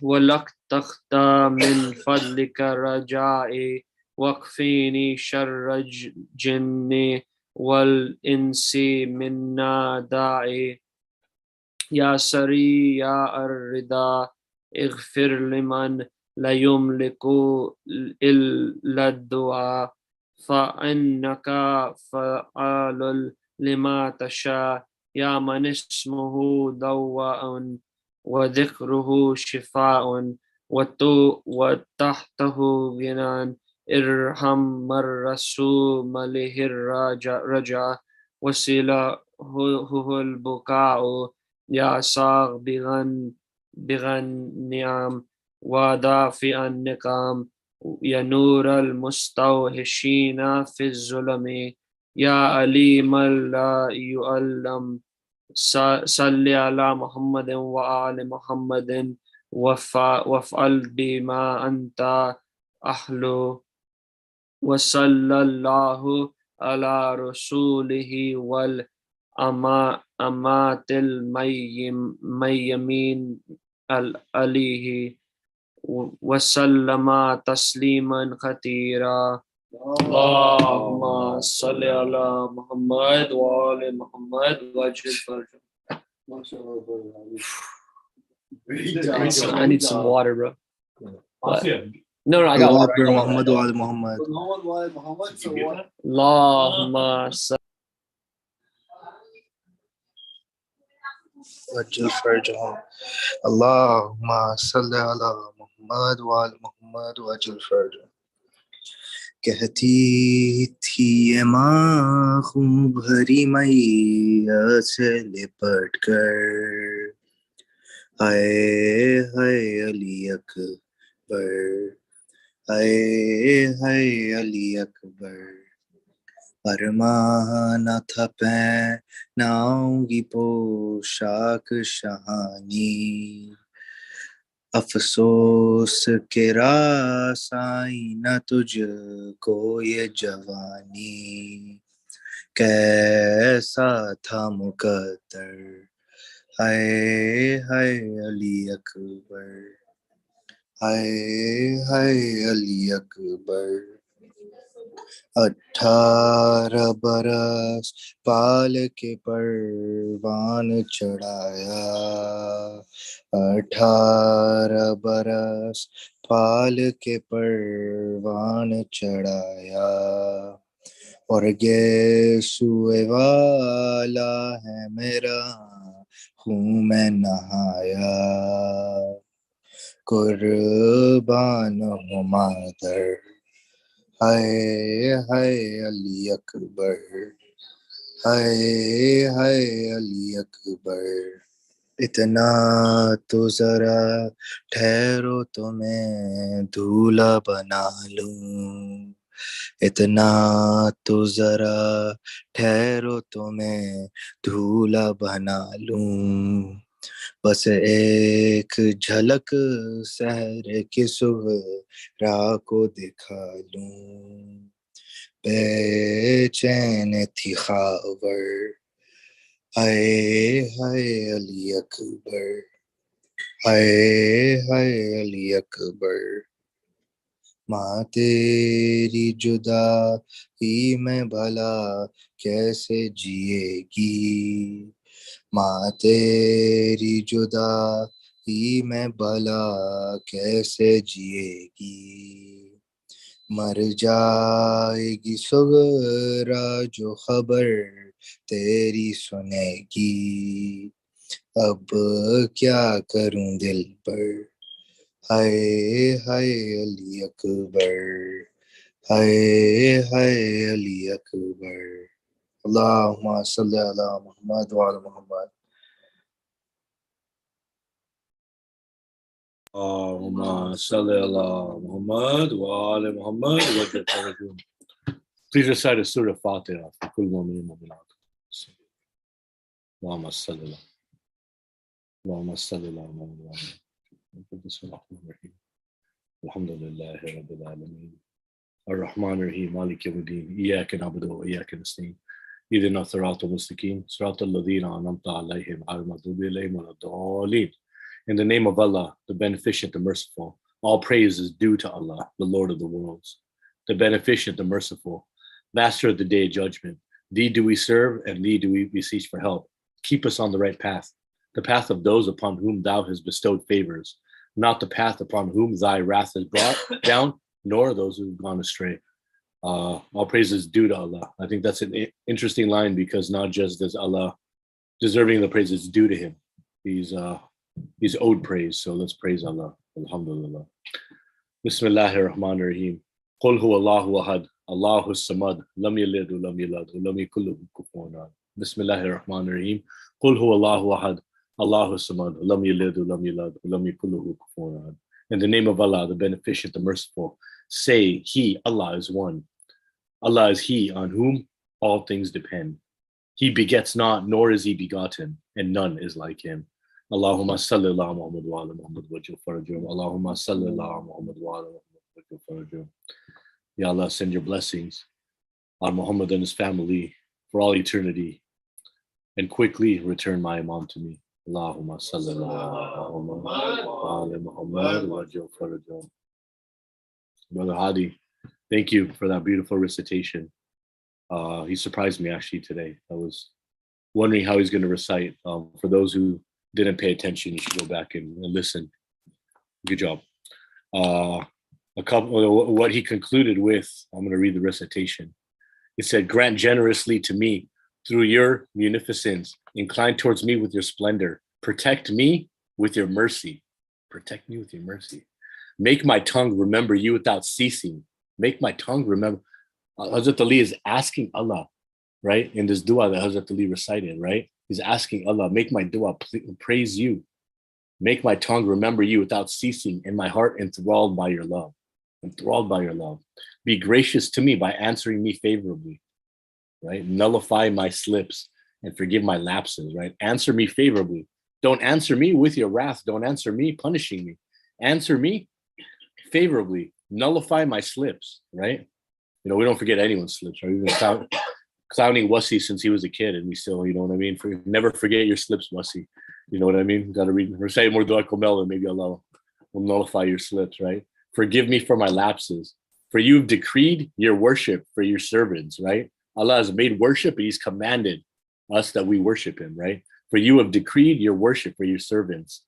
ولك تخت من فضلك رجائي واكفيني شر الجن والإنس منا داعي يا سري يا الرضا اغفر لمن لا يملك إلا الدعاء فإنك فعال لما تشاء يا من اسمه دواء وذكره شفاء وتحته غنى ارحم من رسوم له الرجاء وسله البكاء يا صاغ بغن نعم ودافع النقام يا نور المستوحشين في الظلم يا عليم لا يؤلم صل على محمد وآل محمد وافعل بما أنت أهله وصلى الله على رسوله والأمات الميمين عليه وسلم تسليما كثيرا اللهم صل على محمد وآل محمد وجل فرجه. I need some water, bro. What? No, I got water. Muhammad wa ali Muhammad. Allahumma salli. Wajil farjahum. Allahumma salli ala Muhammad wa ali Muhammad wajil farjahum. کہتی تھی یہ ماں خون بھری میت سے لپٹ کر ہائے ہائے علی اکبر ہائے ہائے علی اکبر ارمانہ تھا پہناؤں گی پوشاک شہانی افسوس کہ راس آئی نہ تجھ کو یہ جوانی کیسا تھا مقدر ہائے ہائے علی اکبر ہائے ہائے علی اکبر 18 برس پال کے پروان چڑھایا 18 برس پال کے پروان چڑھایا اور گیسوئے والا ہے میرا خون میں نہایا قربان ہوں مادر ہائے ہائے علی اکبر ہائے ہائے علی اکبر اتنا تو ذرا ٹھہرو تو میں دھولا بنا لوں اتنا تو ذرا ٹھہرو تو میں دھولا بنا لوں بس ایک جھلک سحر کی صغرا کو دکھا لوں بے چین تھی خاور ہائے ہائے علی اکبر ہائے ہائے علی اکبر ماں تیری جدائی میں بھلا کیسے جیے گی ماں تیری جدائی میں بھلا کیسے جیے گی مر جائے گی صغرا جو خبر تیری سنے گی اب کیا کروں دل پر ہائے ہائے علی اکبر ہائے ہائے علی اکبر اللہم صلی علی محمد وعلی محمد اللهم صل على Muhammad wa ala Muhammad wa sallam. Please recite a Surah Fatiha for Kul Mu'min Mu'minat. Allahumma salli ala Allahumma salli ala Muhammad. Bismillahirrahmanirrahim. Alhamdulillahi Rabbil Alameen. Ar-Rahman Ar-Rahim. Malik Yawmiddin. Iyyaka na'budu wa iyyaka nasta'in. Ihdina as-siratal mustaqim. Siratal ladzina an'amta 'alaihim ghayril maghdubi 'alaihim waladdallin. In the name of Allah, the Beneficent, the Merciful, all praise is due to Allah, the Lord of the worlds, the Beneficent, the Merciful, Master of the Day of Judgment. Thee do we serve, and Thee do we beseech for help. Keep us on the right path, the path of those upon whom Thou hast bestowed favors, not the path upon whom Thy wrath is brought down, nor those who have gone astray. All praise is due to Allah. I think that's an interesting line because not just does Allah deserving the praise, it's due to Him. He's owed praise, so let's praise Allah. Alhamdulillah. Bismillahir Rahmanir Rahim. Qul huwa Allahu ahad, Allahu samad, lam yalid wa lam yulad, wa lam yakul lahu kufuwan ahad. Bismillahir Rahmanir Rahim. Qul huwa Allahu ahad, Allahu samad, lam yalid wa lam yulad, wa lam yakul lahu kufuwan ahad. In the name of Allah, the Beneficent, the Merciful, say, He, Allah, is one. Allah is He on whom all things depend. He begets not, nor is He begotten, and none is like Him. Allahumma salli ala Muhammad wa ala Muhammad wajil farajum. Allahumma salli ala Muhammad wa ala Muhammad wajil farajum. Ya Allah, send your blessings on Muhammad and his family for all eternity, and quickly return my Imam to me. Allahumma salli ala Muhammad wa ala Muhammad wajil farajum. Brother Hadi, thank you for that beautiful recitation. He surprised me actually today. I was wondering how he's going to recite. For those who didn't pay attention, you should go back and listen. Good job. What he concluded with, I'm going to read the recitation. He said, grant generously to me through your munificence, incline towards me with your splendor, protect me with your mercy. Protect me with your mercy. Make my tongue remember you without ceasing. Make my tongue remember. Hazrat Ali is asking Allah, right? In this dua that Hazrat Ali recited, right? He's asking Allah, make my dua praise you. Make my tongue remember you without ceasing, and my heart enthralled by your love. Enthralled by your love. Be gracious to me by answering me favorably, right? Nullify my slips and forgive my lapses, right? Answer me favorably. Don't answer me with your wrath. Don't answer me punishing me. Answer me favorably. Nullify my slips, right? You know, we don't forget anyone's slips, right? We've been clowning Wasi since he was a kid, and we still, you know what I mean? Never forget your slips, Wasi. You know what I mean? Got to recite more dua Komail, and maybe Allah will nullify your slips, right? Forgive me for my lapses. For you've decreed your worship for your servants, right? Allah has made worship, and He's commanded us that we worship Him, right? For you have decreed your worship for your servants,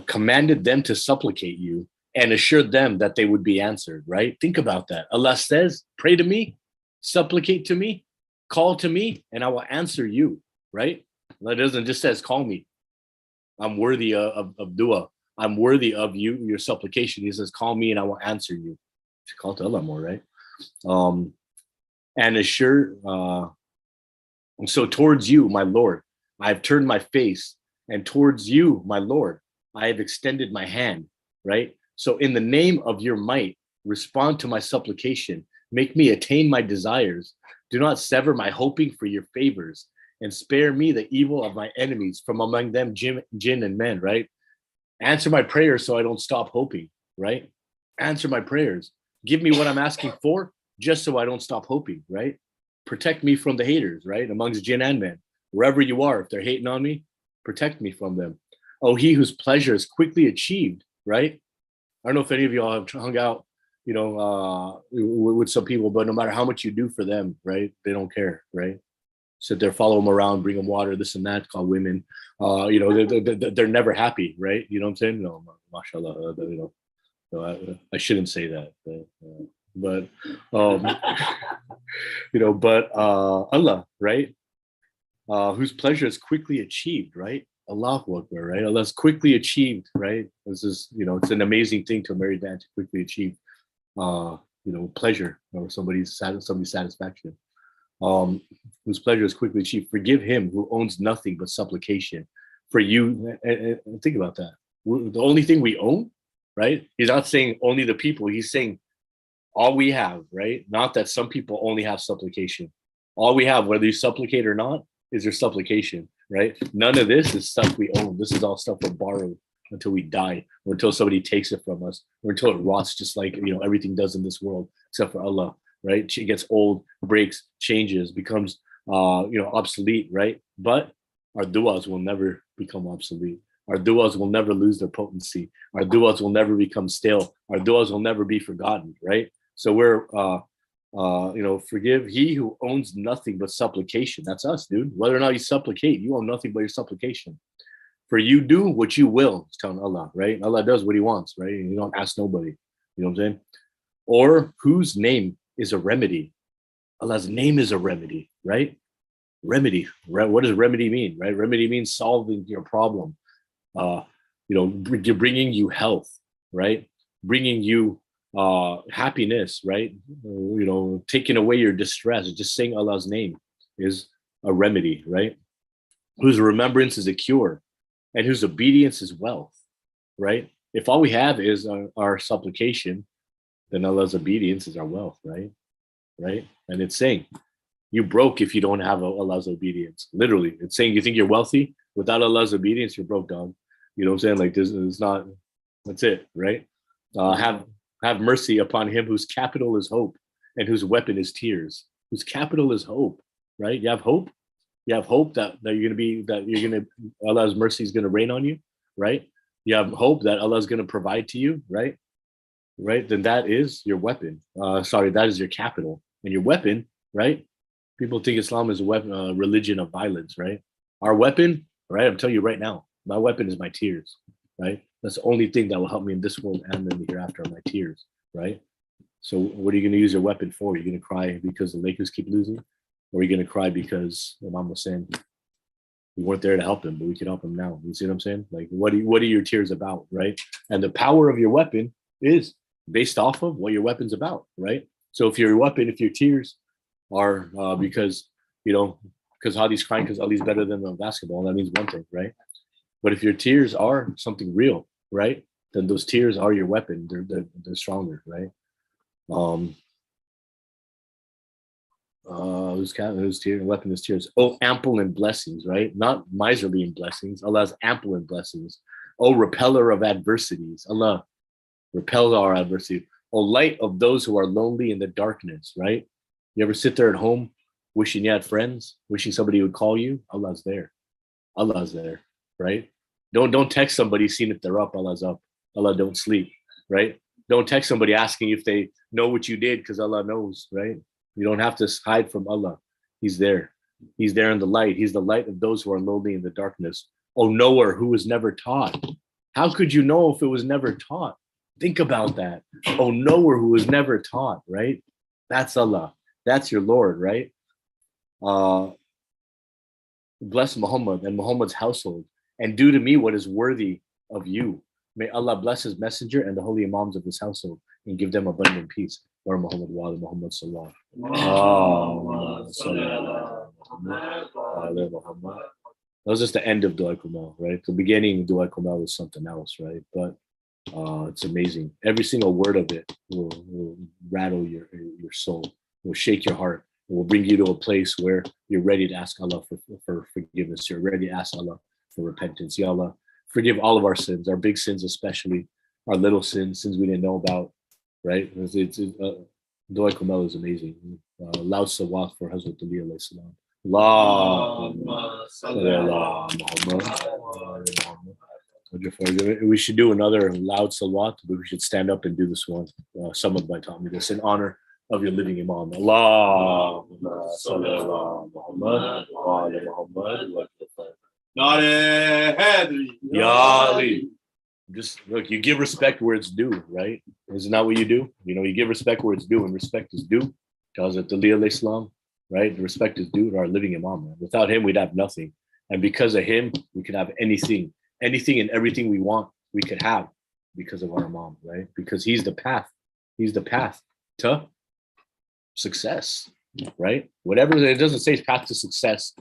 commanded them to supplicate you, and assured them that they would be answered, right? Think about that. Allah says, pray to me, supplicate to me, call to me, and I will answer you, right? Allah doesn't just says, call me. I'm worthy of dua. I'm worthy of you, your supplication. He says, call me and I will answer you. You should call to Allah more, right? And assure, and so towards you, my Lord, I have turned my face, and towards you, my Lord, I have extended my hand, right? So in the name of your might, respond to my supplication. Make me attain my desires. Do not sever my hoping for your favors, and spare me the evil of my enemies from among them, jinn and men, right? Answer my prayers so I don't stop hoping, right? Answer my prayers. Give me what I'm asking for, just so I don't stop hoping, right? Protect me from the haters, right? Amongst jinn and men. Wherever you are, if they're hating on me, protect me from them. Oh, he whose pleasure is quickly achieved, right? I don't know if any of y'all have hung out, you know, with some people, but no matter how much you do for them, right? They don't care, right? Sit there, follow them around, bring them water, this and that, call women. You know, they're never happy, right? You know what I'm saying? No, mashallah, you know. So I shouldn't say that, but you know, but Allah, right? Whose pleasure is quickly achieved, right? Allahu Akbar, right? Allah's quickly achieved, right? This is, you know, it's an amazing thing to a married man to quickly achieve, you know, pleasure or somebody's satisfaction. Whose pleasure is quickly achieved. Forgive him who owns nothing but supplication. For you, and think about that. The only thing we own, right? He's not saying only the people. He's saying all we have, right? Not that some people only have supplication. All we have, whether you supplicate or not, is your supplication, right? None of this is stuff we own. This is all stuff we're borrowed until we die, or until somebody takes it from us, or until it rots, just like, you know, everything does in this world, except for Allah, right? It gets old, breaks, changes, becomes, you know, obsolete, right? But our du'as will never become obsolete. Our du'as will never lose their potency. Our du'as will never become stale. Our du'as will never be forgotten, right? So we're, you know, forgive he who owns nothing but supplication. That's us, dude. Whether or not you supplicate, you own nothing but your supplication. For you do what you will, it's telling Allah, right? Allah does what he wants, right? And you don't ask nobody. You know what I'm saying? Or whose name is a remedy. Allah's name is a remedy, right? Remedy. Right? What does remedy mean, right? Remedy means solving your problem. You know, bringing you health, right? Bringing you happiness, right? You know, taking away your distress. Just saying Allah's name is a remedy, right? Whose remembrance is a cure, and whose obedience is wealth, right? If all we have is our supplication, then Allah's obedience is our wealth, right? Right? And it's saying, you broke if you don't have Allah's obedience. Literally, it's saying you think you're wealthy without Allah's obedience, you're broke, dog. You know what I'm saying? Like this is not. That's it, right? Have mercy upon him whose capital is hope and whose weapon is tears. Whose capital is hope, right? You have hope. You have hope that Allah's mercy is gonna rain on you, right? You have hope that Allah is gonna provide to you, right? Right? Then that is your weapon. That is your capital. And your weapon, right? People think Islam is a weapon, religion of violence, right? Our weapon, right? I'm telling you right now, my weapon is my tears, right? That's the only thing that will help me in this world and in the hereafter are my tears, right? So what are you going to use your weapon for? Are you going to cry because the Lakers keep losing? Or are you going to cry because Imam was saying we weren't there to help him, but we can help him now? You see what I'm saying? Like, what are your tears about, right? And the power of your weapon is based off of what your weapon's about, right? So if your weapon, if your tears are because, because Hadi's crying because Ali's better than the basketball, that means one thing, right? But if your tears are something real, right, then those tears are your weapon. They're stronger, right? Whose tears, weapon is tears. Oh, ample in blessings, right? Not miserly in blessings. Allah's ample in blessings. Oh, repeller of adversities. Allah repels our adversity. Oh, light of those who are lonely in the darkness, right? You ever sit there at home wishing you had friends, wishing somebody would call you? Allah's there. Allah's there, right? Don't text somebody seeing if they're up. Allah's up. Allah don't sleep, right? Don't text somebody asking if they know what you did because Allah knows, right? You don't have to hide from Allah. He's there. He's there in the light. He's the light of those who are lonely in the darkness. Oh, knower who was never taught. How could you know if it was never taught? Think about that. Oh, knower who was never taught, right? That's Allah. That's your Lord, right? Bless Muhammad and Muhammad's household and do to me what is worthy of you. May Allah bless his messenger and the holy imams of his household and give them abundant peace. Or Muhammad wa ala Muhammad sallallahu alaihi wasallam. That was just the end of Dua Komail, right? The beginning of Dua Komail is something else, right? But it's amazing. Every single word of it will rattle your soul, will shake your heart. It will bring you to a place where you're ready to ask Allah for forgiveness. You're ready to ask Allah for repentance. Ya Allah, forgive all of our sins, our big sins especially, our little sins we didn't know about, right? Dua Komail is amazing. Loud salawat for Hazrat Ali alayhi salam. We should do another loud salawat, but we should stand up and do this one. Someone by Tommy this in honor of your living Imam. Allahumma salli ala Muhammad wa ala Muhammad wa Ya Ali. Just look, you give respect where it's due, right? Isn't that what you do? You give respect where it's due, and respect is due to Hazrat Ali alayhi salam, right? The respect is due to our living Imam. Man. Without him, we'd have nothing. And because of him, we could have anything and everything we want, we could have because of our Imam, right? Because he's the path. He's the path to success, right? Whatever, it doesn't say path to success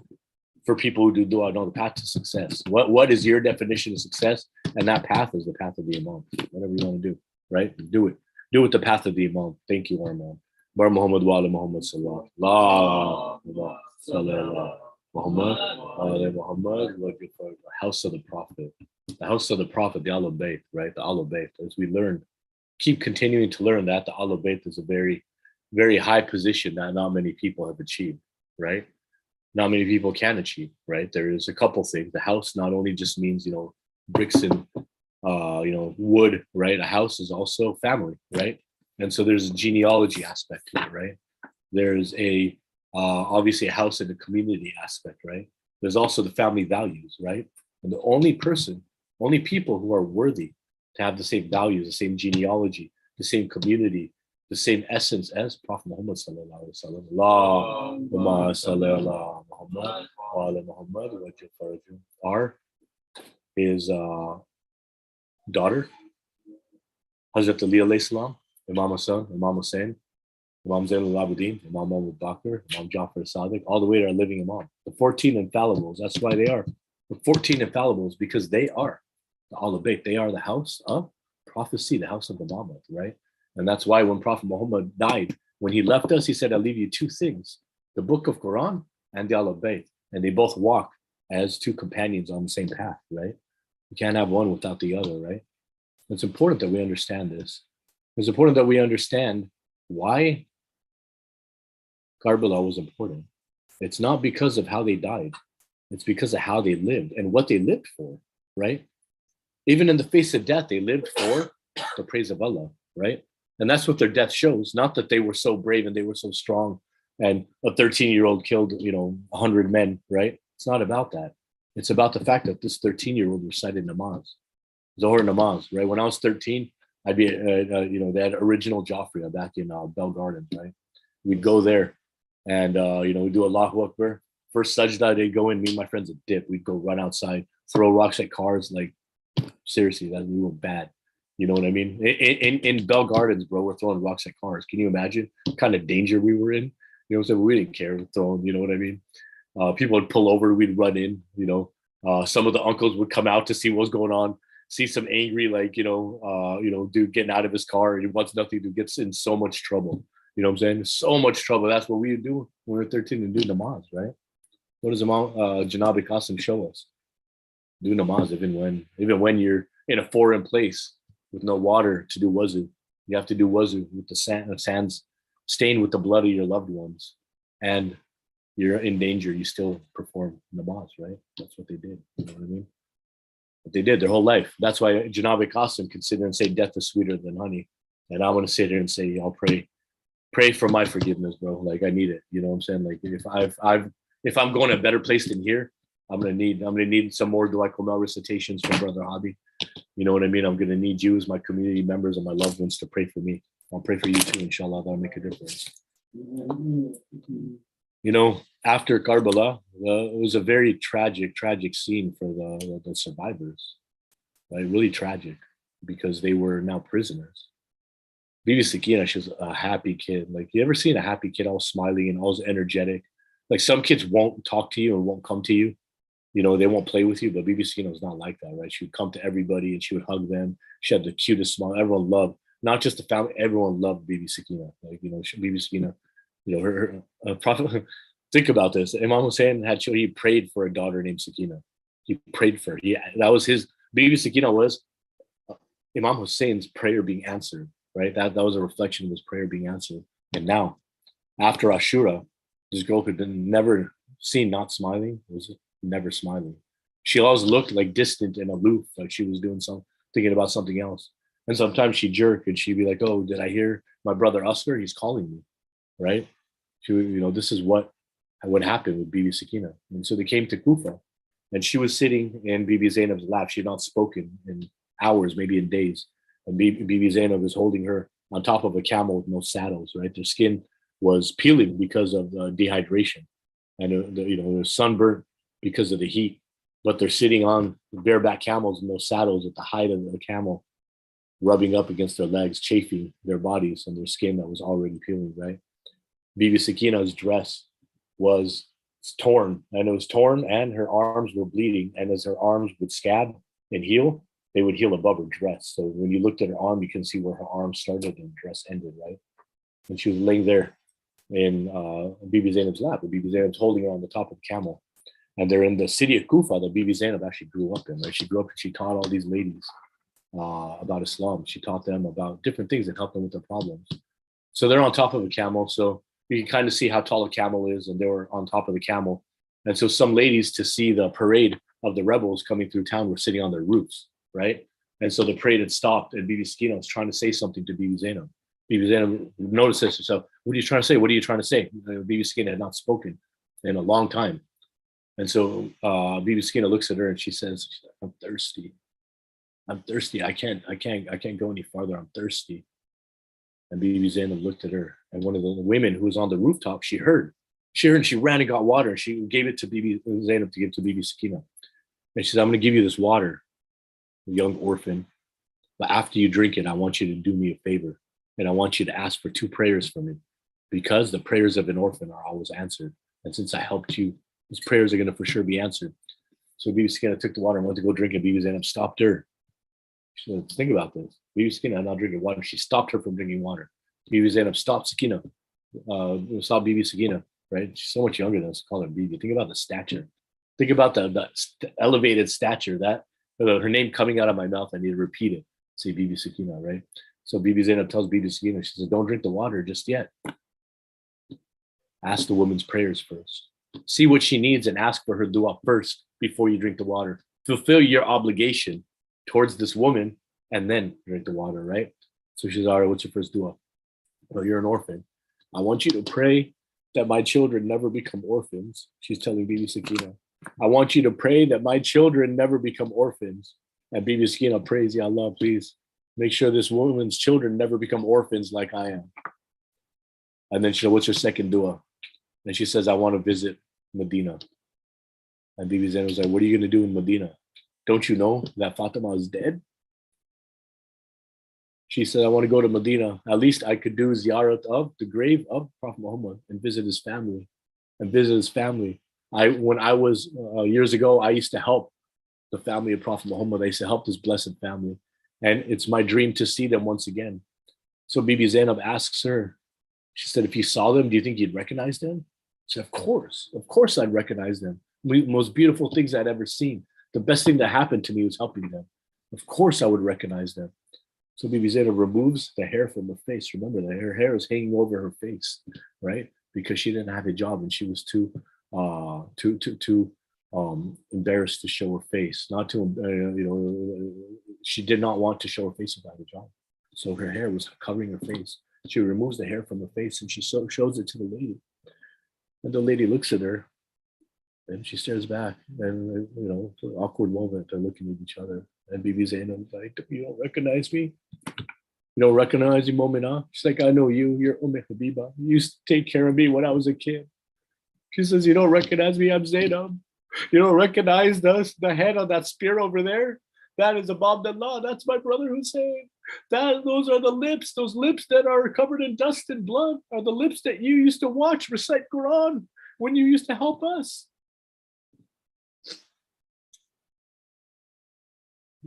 for people who do dua. No, the path to success. What is your definition of success? And that path is the path of the Imam. Whatever you want to do, right? Do it. Do it the path of the Imam. Thank you, our Imam. Bar Muhammad wa ala Muhammad sallallahu Muhammad Muhammad, the house of the Prophet. The house of the Prophet, the Ahlul Bayt, right? The Ahlul Bayt. As we learn, keep continuing to learn that the Ahlul Bayt is a very, very high position that not many people have achieved, right? Not many people can achieve, right? There is a couple things. The house not only just means, bricks and, wood, right? A house is also family, right? And so there's a genealogy aspect to it, right? There's obviously a house and a community aspect, right? There's also the family values, right? And the only people who are worthy to have the same values, the same genealogy, the same community, the same essence as Prophet Muhammad sallallahu alaihi wasallam. Allahumma salli ala Muhammad wa ala Muhammad are his daughter, Hazrat Ali alayhi salam, Imam Hassan, Imam Hussein, Imam Zain al-Abidin, Imam Abu Bakr, Imam Jafar Sadiq, all the way to our living Imam. The 14 infallibles, that's why they are. The 14 infallibles, because they are the Ahlul Bayt. They are the house of prophecy, the house of the Muhammad, right? And that's why when Prophet Muhammad died, when he left us, he said, I'll leave you two things, the book of Quran and the Ahlul Bayt. And they both walk as two companions on the same path, right? You can't have one without the other, right? It's important that we understand this. It's important that we understand why Karbala was important. It's not because of how they died. It's because of how they lived and what they lived for, right? Even in the face of death, they lived for the praise of Allah, right? And that's what their death shows. Not that they were so brave and they were so strong and a 13-year-old killed, 100 men, right? It's not about that. It's about the fact that this 13-year-old recited namaz, Zohar namaz, right? When I was 13, I'd be, they had original Joffrey back in Bell Garden, right? We'd go there and, we'd do Allahu Akbar. First sajda, they'd go in, me and my friends would dip. We'd go run outside, throw rocks at cars. Like, seriously, we were bad. You know what I mean? In Bell Gardens, bro, we're throwing rocks at cars. Can you imagine what kind of danger we were in? You know what I'm saying? We didn't care. We're throwing, you know what I mean? People would pull over, we'd run in, you know. Some of the uncles would come out to see what's going on, see some angry, like, dude getting out of his car. He wants nothing to gets in so much trouble. You know what I'm saying? So much trouble. That's what we would do when we were 13 and do namaz, right? What does Imam Janabi Qasim show us? Do namaz even when you're in a foreign place with no water to do wuzu. You have to do wuzu with the sands stained with the blood of your loved ones. And you're in danger, you still perform namaz, right? That's what they did. You know what I mean? What they did their whole life. That's why Janabi Qasim could sit there and say death is sweeter than honey. And I want to sit here and say, I'll pray for my forgiveness, bro. Like I need it. You know what I'm saying? Like if I'm going to a better place than here, I'm gonna need some more Dua Komail recitations from Brother Hadi. You know what I mean? I'm gonna need you as my community members and my loved ones to pray for me. I'll pray for you too, inshallah. That'll make a difference. You know, after Karbala, it was a very tragic scene for the survivors. Right? Really tragic because they were now prisoners. Bibi Sakina, she was a happy kid. Like, you ever seen a happy kid all smiling and all energetic? Like, some kids won't talk to you or won't come to you. You know, they won't play with you, but Bibi Sakina was not like that, right? She would come to everybody and she would hug them. She had the cutest smile. Everyone loved, not just the family, everyone loved Bibi Sakina. Like, you know, Bibi Sakina, you know, her prophet. Think about this. Imam Hussein he prayed for a daughter named Sakina. He prayed for her. That was his, Bibi Sakina was Imam Hussein's prayer being answered, right? That was a reflection of his prayer being answered. And now, after Ashura, this girl could have been never seen not smiling, was never smiling. She always looked like distant and aloof, like she was doing something, thinking about something else. And sometimes she'd jerk and she'd be like, oh, did I hear my brother al-Asr? He's calling me, right? She, you know, this is what happened with Bibi Sakina. And so they came to Kufa and she was sitting in Bibi Zainab's lap. She had not spoken in hours, maybe in days. And Bibi Zainab was holding her on top of a camel with no saddles, right? Their skin was peeling because of dehydration. And, it was sunburnt because of the heat. But they're sitting on bareback camels and no saddles at the height of the camel, rubbing up against their legs, chafing their bodies and their skin that was already peeling, right? Bibi Sakina's dress was torn, and it was torn, and her arms were bleeding. And as her arms would scab and heal, they would heal above her dress. So when you looked at her arm, you can see where her arm started and dress ended, right? And she was laying there in Bibi Zainab's lap. And Bibi Zainab's holding her on the top of the camel. And they're in the city of Kufa that Bibi Zainab actually grew up in, right? She grew up and she taught all these ladies about Islam. She taught them about different things that helped them with their problems. So they're on top of a camel. So you can kind of see how tall a camel is, and they were on top of the camel. And so some ladies, to see the parade of the rebels coming through town, were sitting on their roofs, right? And so the parade had stopped, and Bibi Sakina was trying to say something to Bibi Zainab. Bibi Zainab noticed this herself. What are you trying to say? What are you trying to say? Bibi Sakina had not spoken in a long time. And so Bibi Sakina looks at her and she says, I'm thirsty. I'm thirsty. I can't go any farther. I'm thirsty. And Bibi Zainab looked at her, and one of the women who was on the rooftop, she heard, and she ran and got water. And she gave it to Bibi Zainab to give to Bibi Sakina. And she said, I'm going to give you this water, young orphan. But after you drink it, I want you to do me a favor. And I want you to ask for 2 prayers for me, because the prayers of an orphan are always answered. And since I helped you, these prayers are going to for sure be answered. So Bibi Sakina took the water and went to go drink it. Bibi Zainab stopped her. She said, think about this. Bibi Sakina not drinking water. She stopped her from drinking water. Bibi Zainab stopped Sakina. Stopped Bibi Sakina, right? She's so much younger than us. Call her Bibi. Think about the stature. Think about the elevated stature. That her name coming out of my mouth, I need to repeat it. Say Bibi Sakina, right? So Bibi Zainab tells Bibi Sakina, she says, don't drink the water just yet. Ask the woman's prayers first. See what she needs and ask for her dua first before you drink the water. Fulfill your obligation towards this woman and then drink the water, right? So she says, all right, what's your first dua? Well, you're an orphan. I want you to pray that my children never become orphans. She's telling Bibi Sakina. I want you to pray that my children never become orphans. And Bibi Sakina prays, Ya Allah, please make sure this woman's children never become orphans like I am. And then she said, what's your second dua? And she says, I want to visit Medina. And Bibi Zainab was like, what are you going to do in Medina? Don't you know that Fatima is dead? She said, I want to go to Medina. At least I could do ziyarat of the grave of Prophet Muhammad and visit his family. When I was years ago, I used to help the family of Prophet Muhammad. I used to help this blessed family. And it's my dream to see them once again. So Bibi Zainab asks her, she said, if you saw them, do you think you'd recognize them? She said, of course I'd recognize them. Most beautiful things I'd ever seen. The best thing that happened to me was helping them. Of course I would recognize them. So Bibi Zainab removes the hair from her face. Remember that her hair is hanging over her face, right? Because she didn't have a job and she was too embarrassed to show her face. Not to, she did not want to show her face without a job. So her hair was covering her face. She removes the hair from her face and she shows it to the lady. And the lady looks at her and she stares back. And, awkward moment, they're looking at each other. And Bibi Zainab's like, you don't recognize me? You don't recognize me, Momina? She's like, I know you. You're Habiba. You used to take care of me when I was a kid. She says, you don't recognize me? I'm Zainab. You don't recognize the head of that spear over there? That is Abdullah. That's my brother Hussein. Those are the lips. Those lips that are covered in dust and blood are the lips that you used to watch recite Quran when you used to help us.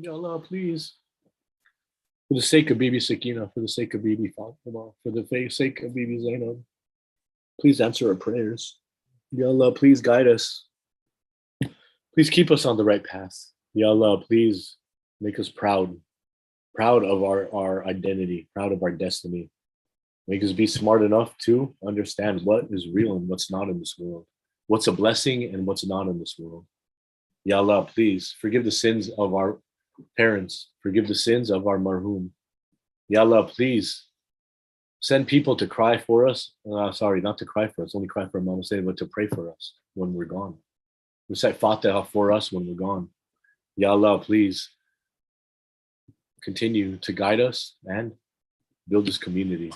Ya Allah, please. For the sake of Bibi Sakina, for the sake of Bibi Fatima, for the sake of Bibi Zainab, please answer our prayers. Ya Allah, please guide us. Please keep us on the right path. Ya Allah, please make us proud of our identity, proud of our destiny. Make us be smart enough to understand what is real and what's not in this world, what's a blessing and what's not in this world. Ya Allah, please forgive the sins of our parents, forgive the sins of our marhum. Ya Allah, please send people to cry for us. Sorry, not to cry for us, only cry for Mama Hussein, but to pray for us when we're gone. Recite Fatiha for us when we're gone. Ya Allah, please continue to guide us and build this community.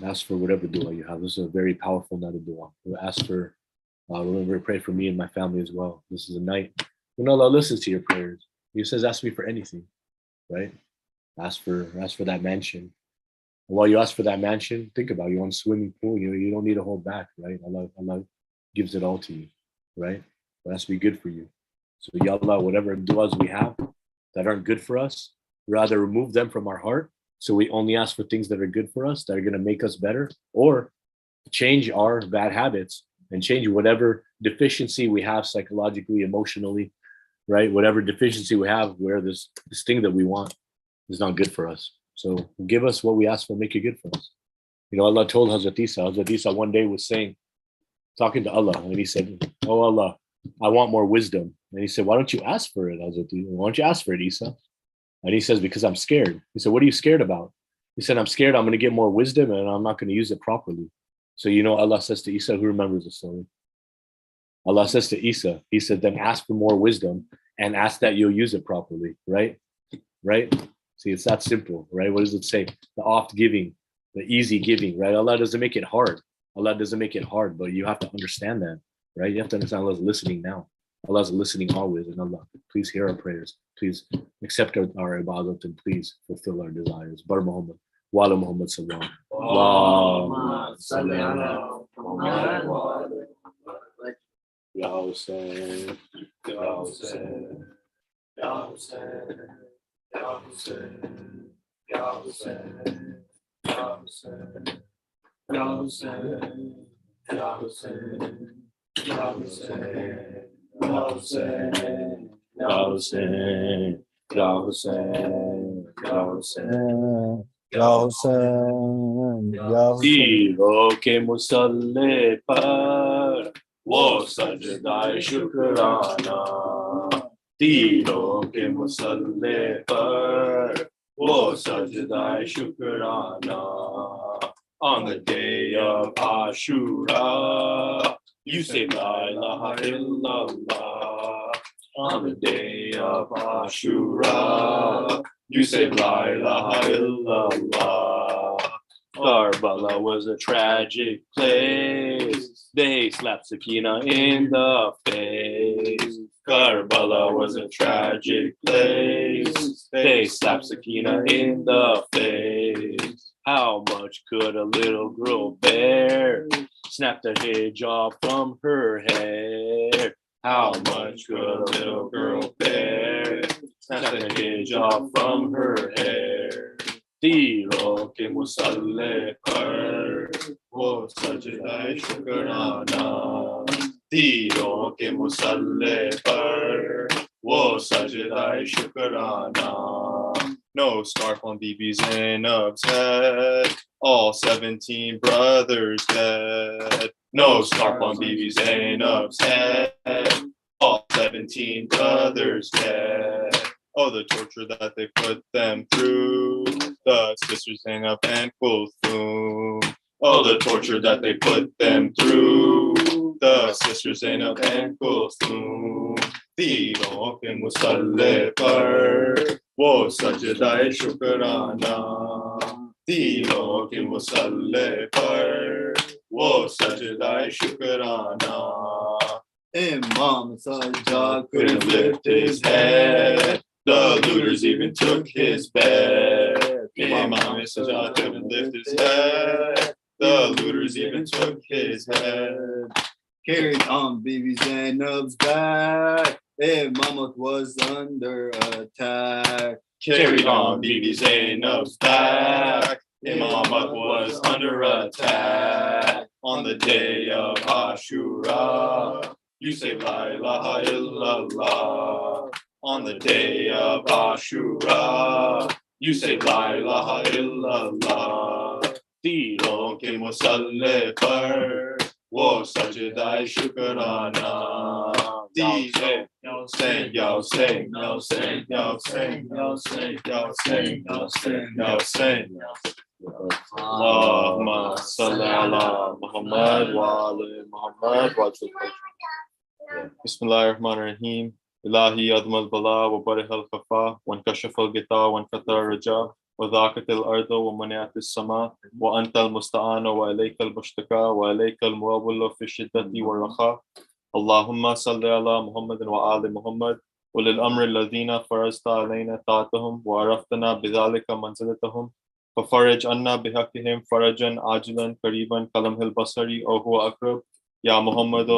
Ask for whatever dua you have. This is a very powerful night of dua. Ask for, remember, pray for me and my family as well. This is a night when Allah listens to your prayers. He says, ask me for anything, right? Ask for that mansion. And while you ask for that mansion, think about it. You want a swimming pool. You don't need to hold back, right? Allah gives it all to you, right? But it has to be good for you. So Ya Allah, whatever duas we have that aren't good for us, rather remove them from our heart. So we only ask for things that are good for us, that are going to make us better, or change our bad habits and change whatever deficiency we have psychologically, emotionally, right? Whatever deficiency we have where this thing that we want is not good for us. So give us what we ask for, make it good for us. Allah told Hazrat Isa one day was talking to Allah, and he said, oh Allah, I want more wisdom. And he said, why don't you ask for it, Hazrat Isa? Why don't you ask for it, Isa? And he says, because I'm scared. He said, what are you scared about? He said, I'm scared I'm going to get more wisdom and I'm not going to use it properly. So Allah says to Isa, who remembers the story? Allah says to Isa, he said, then ask for more wisdom and ask that you'll use it properly, right? Right? See, it's that simple, right? What does it say? The oft giving, the easy giving, right? Allah doesn't make it hard. Allah doesn't make it hard, but you have to understand that, right? You have to understand Allah's listening now. Allah's listening always, and Allah, please hear our prayers. Please accept our ibadat and please fulfill our desires. Bar Muhammad, Wala Muhammad Sallallahu Alaihi Wasallam. Ya Hussein, Ya Hussein, Ya Hussein, Ya Hussein, Ya Hussein, Ya Hussein, Ya Hussein, Ya Hussein, Ya Hussein, Ya Hussein, Ya Hussein, Ya Hussein, Ya Hussein, Ya Hussein, Ya Hussein. तीरों के मुसल्ले पर वो सजदाए शुक्राना तीरों के मुसल्ले पर वो सजदाए शुक्राना. On the day of Ashura, you say La ilaha illallah. On the day of Ashura, you say La ilaha illallah. Karbala was a tragic place. They slapped Sakina in the face. Karbala was a tragic place. They slapped Sakina in the face. How much could a little girl bear? Snapped the hijab from her hair. How much could a little girl bear? Snapped the hijab from her hair. तीरों के मुसल्ले पर वो सजदा शुक्राना तीरों के मुसल्ले पर वो सजदा शुक्राना No scarf on Bibi Zainab's head, all 17 brothers dead. No scarf on Bibi Zainab's head, all 17 brothers dead. Oh, the torture that they put them through, the sisters Zainab and Kulthum. Oh, the torture that they put them through, the sisters Zainab and Kulthum. तीरों के मुसल्ले पर वो सजदा शुक्राना तीरों के मुसल्ले पर वो सजदा शुक्राना Imam Sajjad couldn't lift his head. The looters even took his bed. Imam Sajjad couldn't lift his head. The looters even took his head. carried on Bibi Zainab's back. Imam was under attack. Carried on Bibi Zainab's back. Imam was under attack. On the day of Ashura, you say La ilaha illallah. On the day of Ashura, you say La ilaha illallah. तीरों के मुसल्ले पर वो सजदा शुक्राना DJ yo sing yo sing yo sing yo sing yo sing yo sing yo sing yo sing Allahumma salli ala Muhammad wa ali Muhammad wa Bismillahirrahmanirrahim Ilahi adm al-bala wa barih al-khafa wa inkashaf al-gita wa inkata al-raja وذاكت الأرض ومنعت السماء وأنت المستعان وإليك المشتكى وإليك الموول في الشدة والرخاء اللهم صل على محمد وآل محمد وللأمر الذين فرضت علينا طاعتهم وعرفتنا بذلك منزلتهم ففرج عنا بحقهم فرجا عاجلا قريبا كلمه البصري أو هو أقرب يا محمد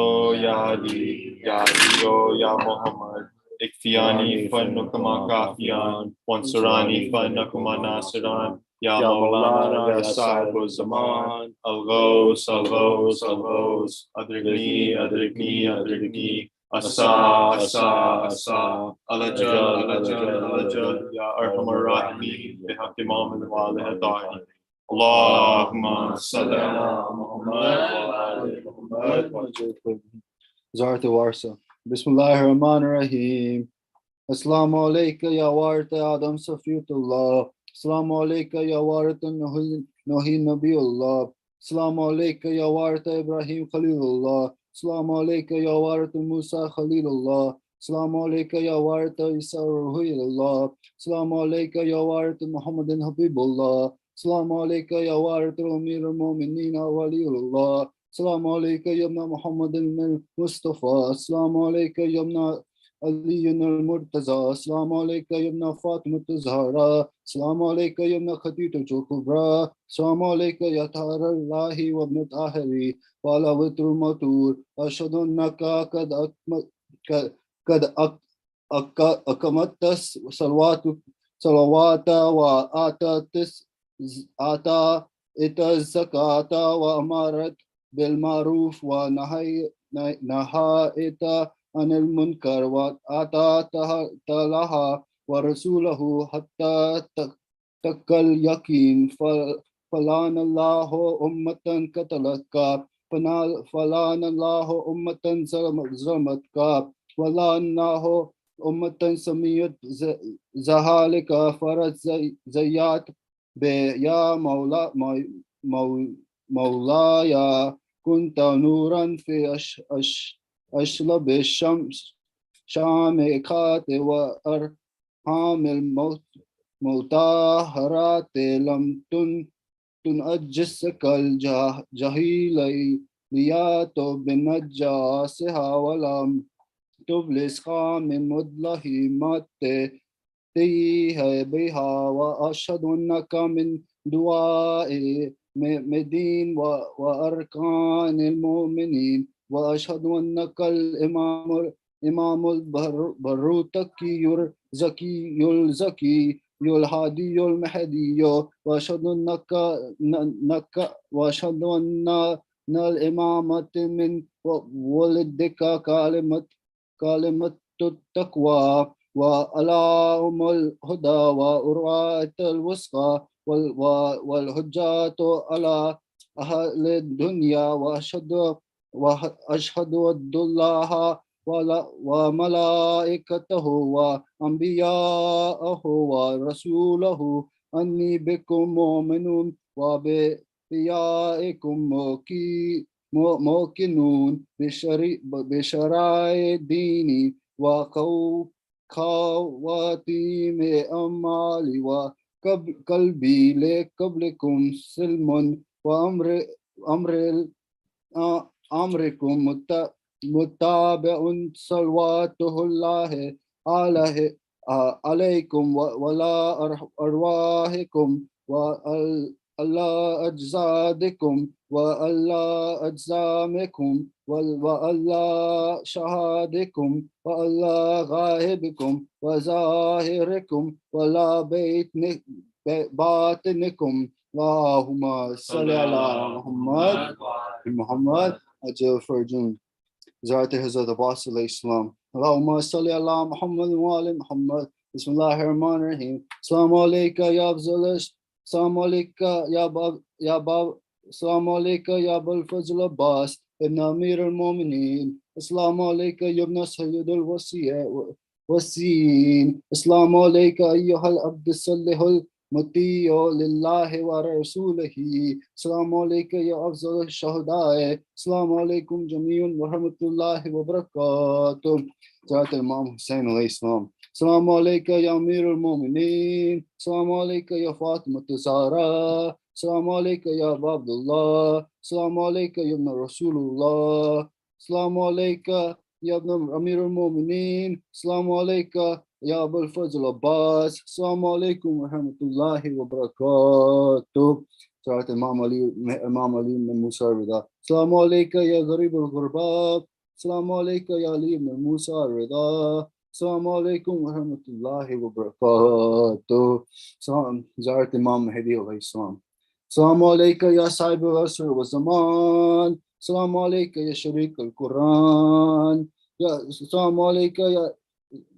يا علي يا علي يا محمد اكفياني فإنكما كافيان وانصراني فإنكما ناصران يا مولانا يا صاحب الزمان الغوث الغوث الغوث أدركني أدركني أدركني أسا أسا أسا الأجل الأجل الأجل يا أرحم الراحمين بحق محمد وآله الطاهرين اللهم صل على محمد وآل محمد Zarta Warsa. Bismillahirrahmanirrahim. Assalamu alaikum ya warta Adam Safiyatullah. Assalamu alaikum ya warta Nuhi Nabiullah. Assalamu alaikum ya warta Ibrahim Khalilullah. Assalamu alaikum ya warta Musa Khalilullah. Assalamu alaikum ya warta Isa Ruhullah. Assalamu alaikum ya warta Muhammadin Habibullah. Assalamu alaikum ya warta Amir al-Mu'minin Waliullah. السلام عليك يا ابن محمد المصطفى السلام عليك يا ابن علي المرتضى السلام عليك يا ابن فاطمة الزهراء السلام عليك يا ابن خديجة الكبرى السلام عليك يا طاهر الله وابن طاهري وعلى وتر المطور أشهد أنك قد أقمت صلوات وآتت الزكاة وأمرت بالمعروف ونهيت عن المنكر وأطعت الله ورسوله حتى تك اليقين فلان الله أمة قتلتك فلان الله أمة ظلمتك ولان الله أمة سميت ذلك فرج زيات يا مولاي كنت نورا في أشلب الشمس شامخات وأرحام المطهرات لم تنجسك الجاهليات بنجاسها ولم تبلس خام مدله مات تيه بها وأشهد أنك من دعاء مدين وأركان المؤمنين وأشهد أنك الإمام البروتكي الزكي الهادي المهدي وأشهد وأشهد أن الإمامة من ولدك كلمة التقوى وألام الهدى وأروة الوسطى والحجات على أهل الدنيا وأشهد أن الله وملائكته وأنبياءه ورسوله أني بكم مؤمن وبأنبيائكم موقنون بشرائع ديني وخواتيم أمالي وقلبي لقبلكم سلم أمركم متابع صلواته الله عليكم ولا أرواحكم وعلى أجسادكم وعلى أجسامكم وعلى شهادكم وعلى غائبكم وظاهركم ولا باطنكم اللهم صل على محمد أجل فرجون زارت حضرت عباس علیہ السلام اللهم صل على محمد وعلى محمد بسم الله الرحمن الرحيم السلام عليك يا أفضل السلام عليك يا باب السلام عليك يا أبا الفضل عباس ابن أمير المؤمنين السلام عليك يا ابن سيد الوصيين السلام عليك أيها العبد الصالح المطيع لله ورسوله السلام عليك يا أفضل الشهداء السلام عليكم جميعا ورحمة الله وبركاته جاءت الإمام حسين عليه السلام السلام عليك يا أمير المؤمنين السلام عليك يا فاطمة الزهراء السلام عليك يا أبا عبد الله السلام عليك يا ابن رسول الله السلام عليك يا ابن أمير المؤمنين السلام عليك يا أبا الفضل عباس السلام عليكم ورحمة الله وبركاته جاءت إمام علي بن موسى الرضا السلام عليك يا غريب الغرباء السلام عليك يا علي بن موسى الرضا السلام عليكم ورحمة الله وبركاته زارت إمام مهدي عليه السلام السلام عليك يا صاحب العصر والزمان السلام عليك يا شريك القرآن السلام عليك يا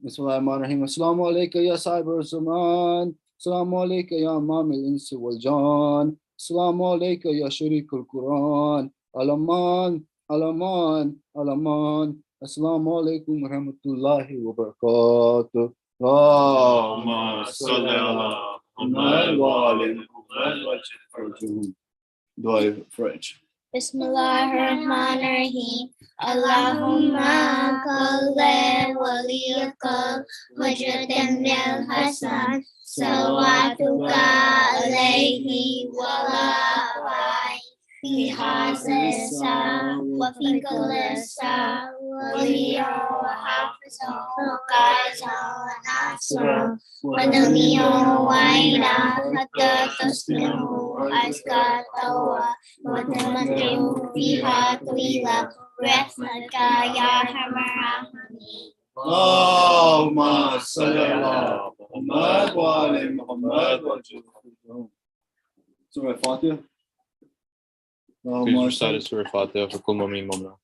بسم الله الرحمن الرحيم السلام عليك يا صاحب الزمان السلام عليك يا إمام الإنس والجان السلام عليك يا شريك القرآن الأمان الأمان الأمان السلام عليكم ورحمة الله وبركاته اللهم صل على محمد وعلى محمد وجل دعاء فرج بسم الله الرحمن الرحيم اللهم كل وليك وجد الحسن صلواتك عليه وعلى في هذا الساعة وفي كل ساعة وليا وحافظا وقائدا وناصرا ودميا وعينا حتى تسلموا أزكى التوى وتمتعوا فيها طويلا برحمتك يا أرحم الراحمين. اللهم صل على محمد وعلى محمد وجل سورة الفاتحة. Please recite Surah Fatiha for Kul Mu'min Mu'minat.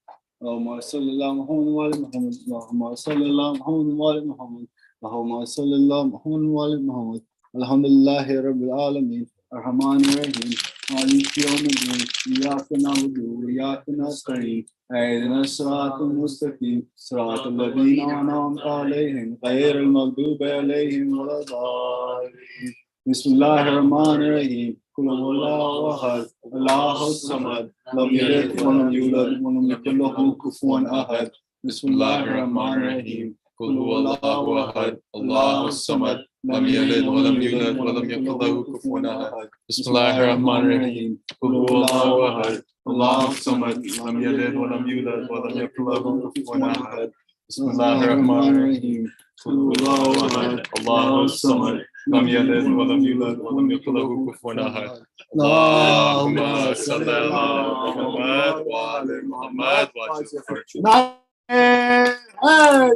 اللهم صل على محمد وعلى محمد اللهم صل على محمد وعلى محمد اللهم صل على محمد وعلى محمد الحمد لله رب العالمين الرحمن الرحيم مالك يوم الدين إياك نعبد وإياك نستعين اهدنا الصراط المستقيم صراط الذين أنعمت عليهم غير المغضوب عليهم ولا الضالين بسم الله الرحمن الرحيم قل هو الله أحد الله الصمد لم يلد ولم يولد ولم يكن له كفوا أحد بسم الله الرحمن الرحيم قل هو الله أحد الله الصمد لم يلد ولم يولد ولم يكن له كفوا أحد بسم الله الرحمن الرحيم قل هو الله أحد الله الصمد لم يلد ولم يولد ولم يكن له كفوا أحد Bismillahirrahmanirrahim. Allahu Samad. Lam yalid wa lam yulad wa lam yakul lahu kufuwan ahad. Allahumma salli ala Muhammad wa ali Muhammad wa ajil farjah.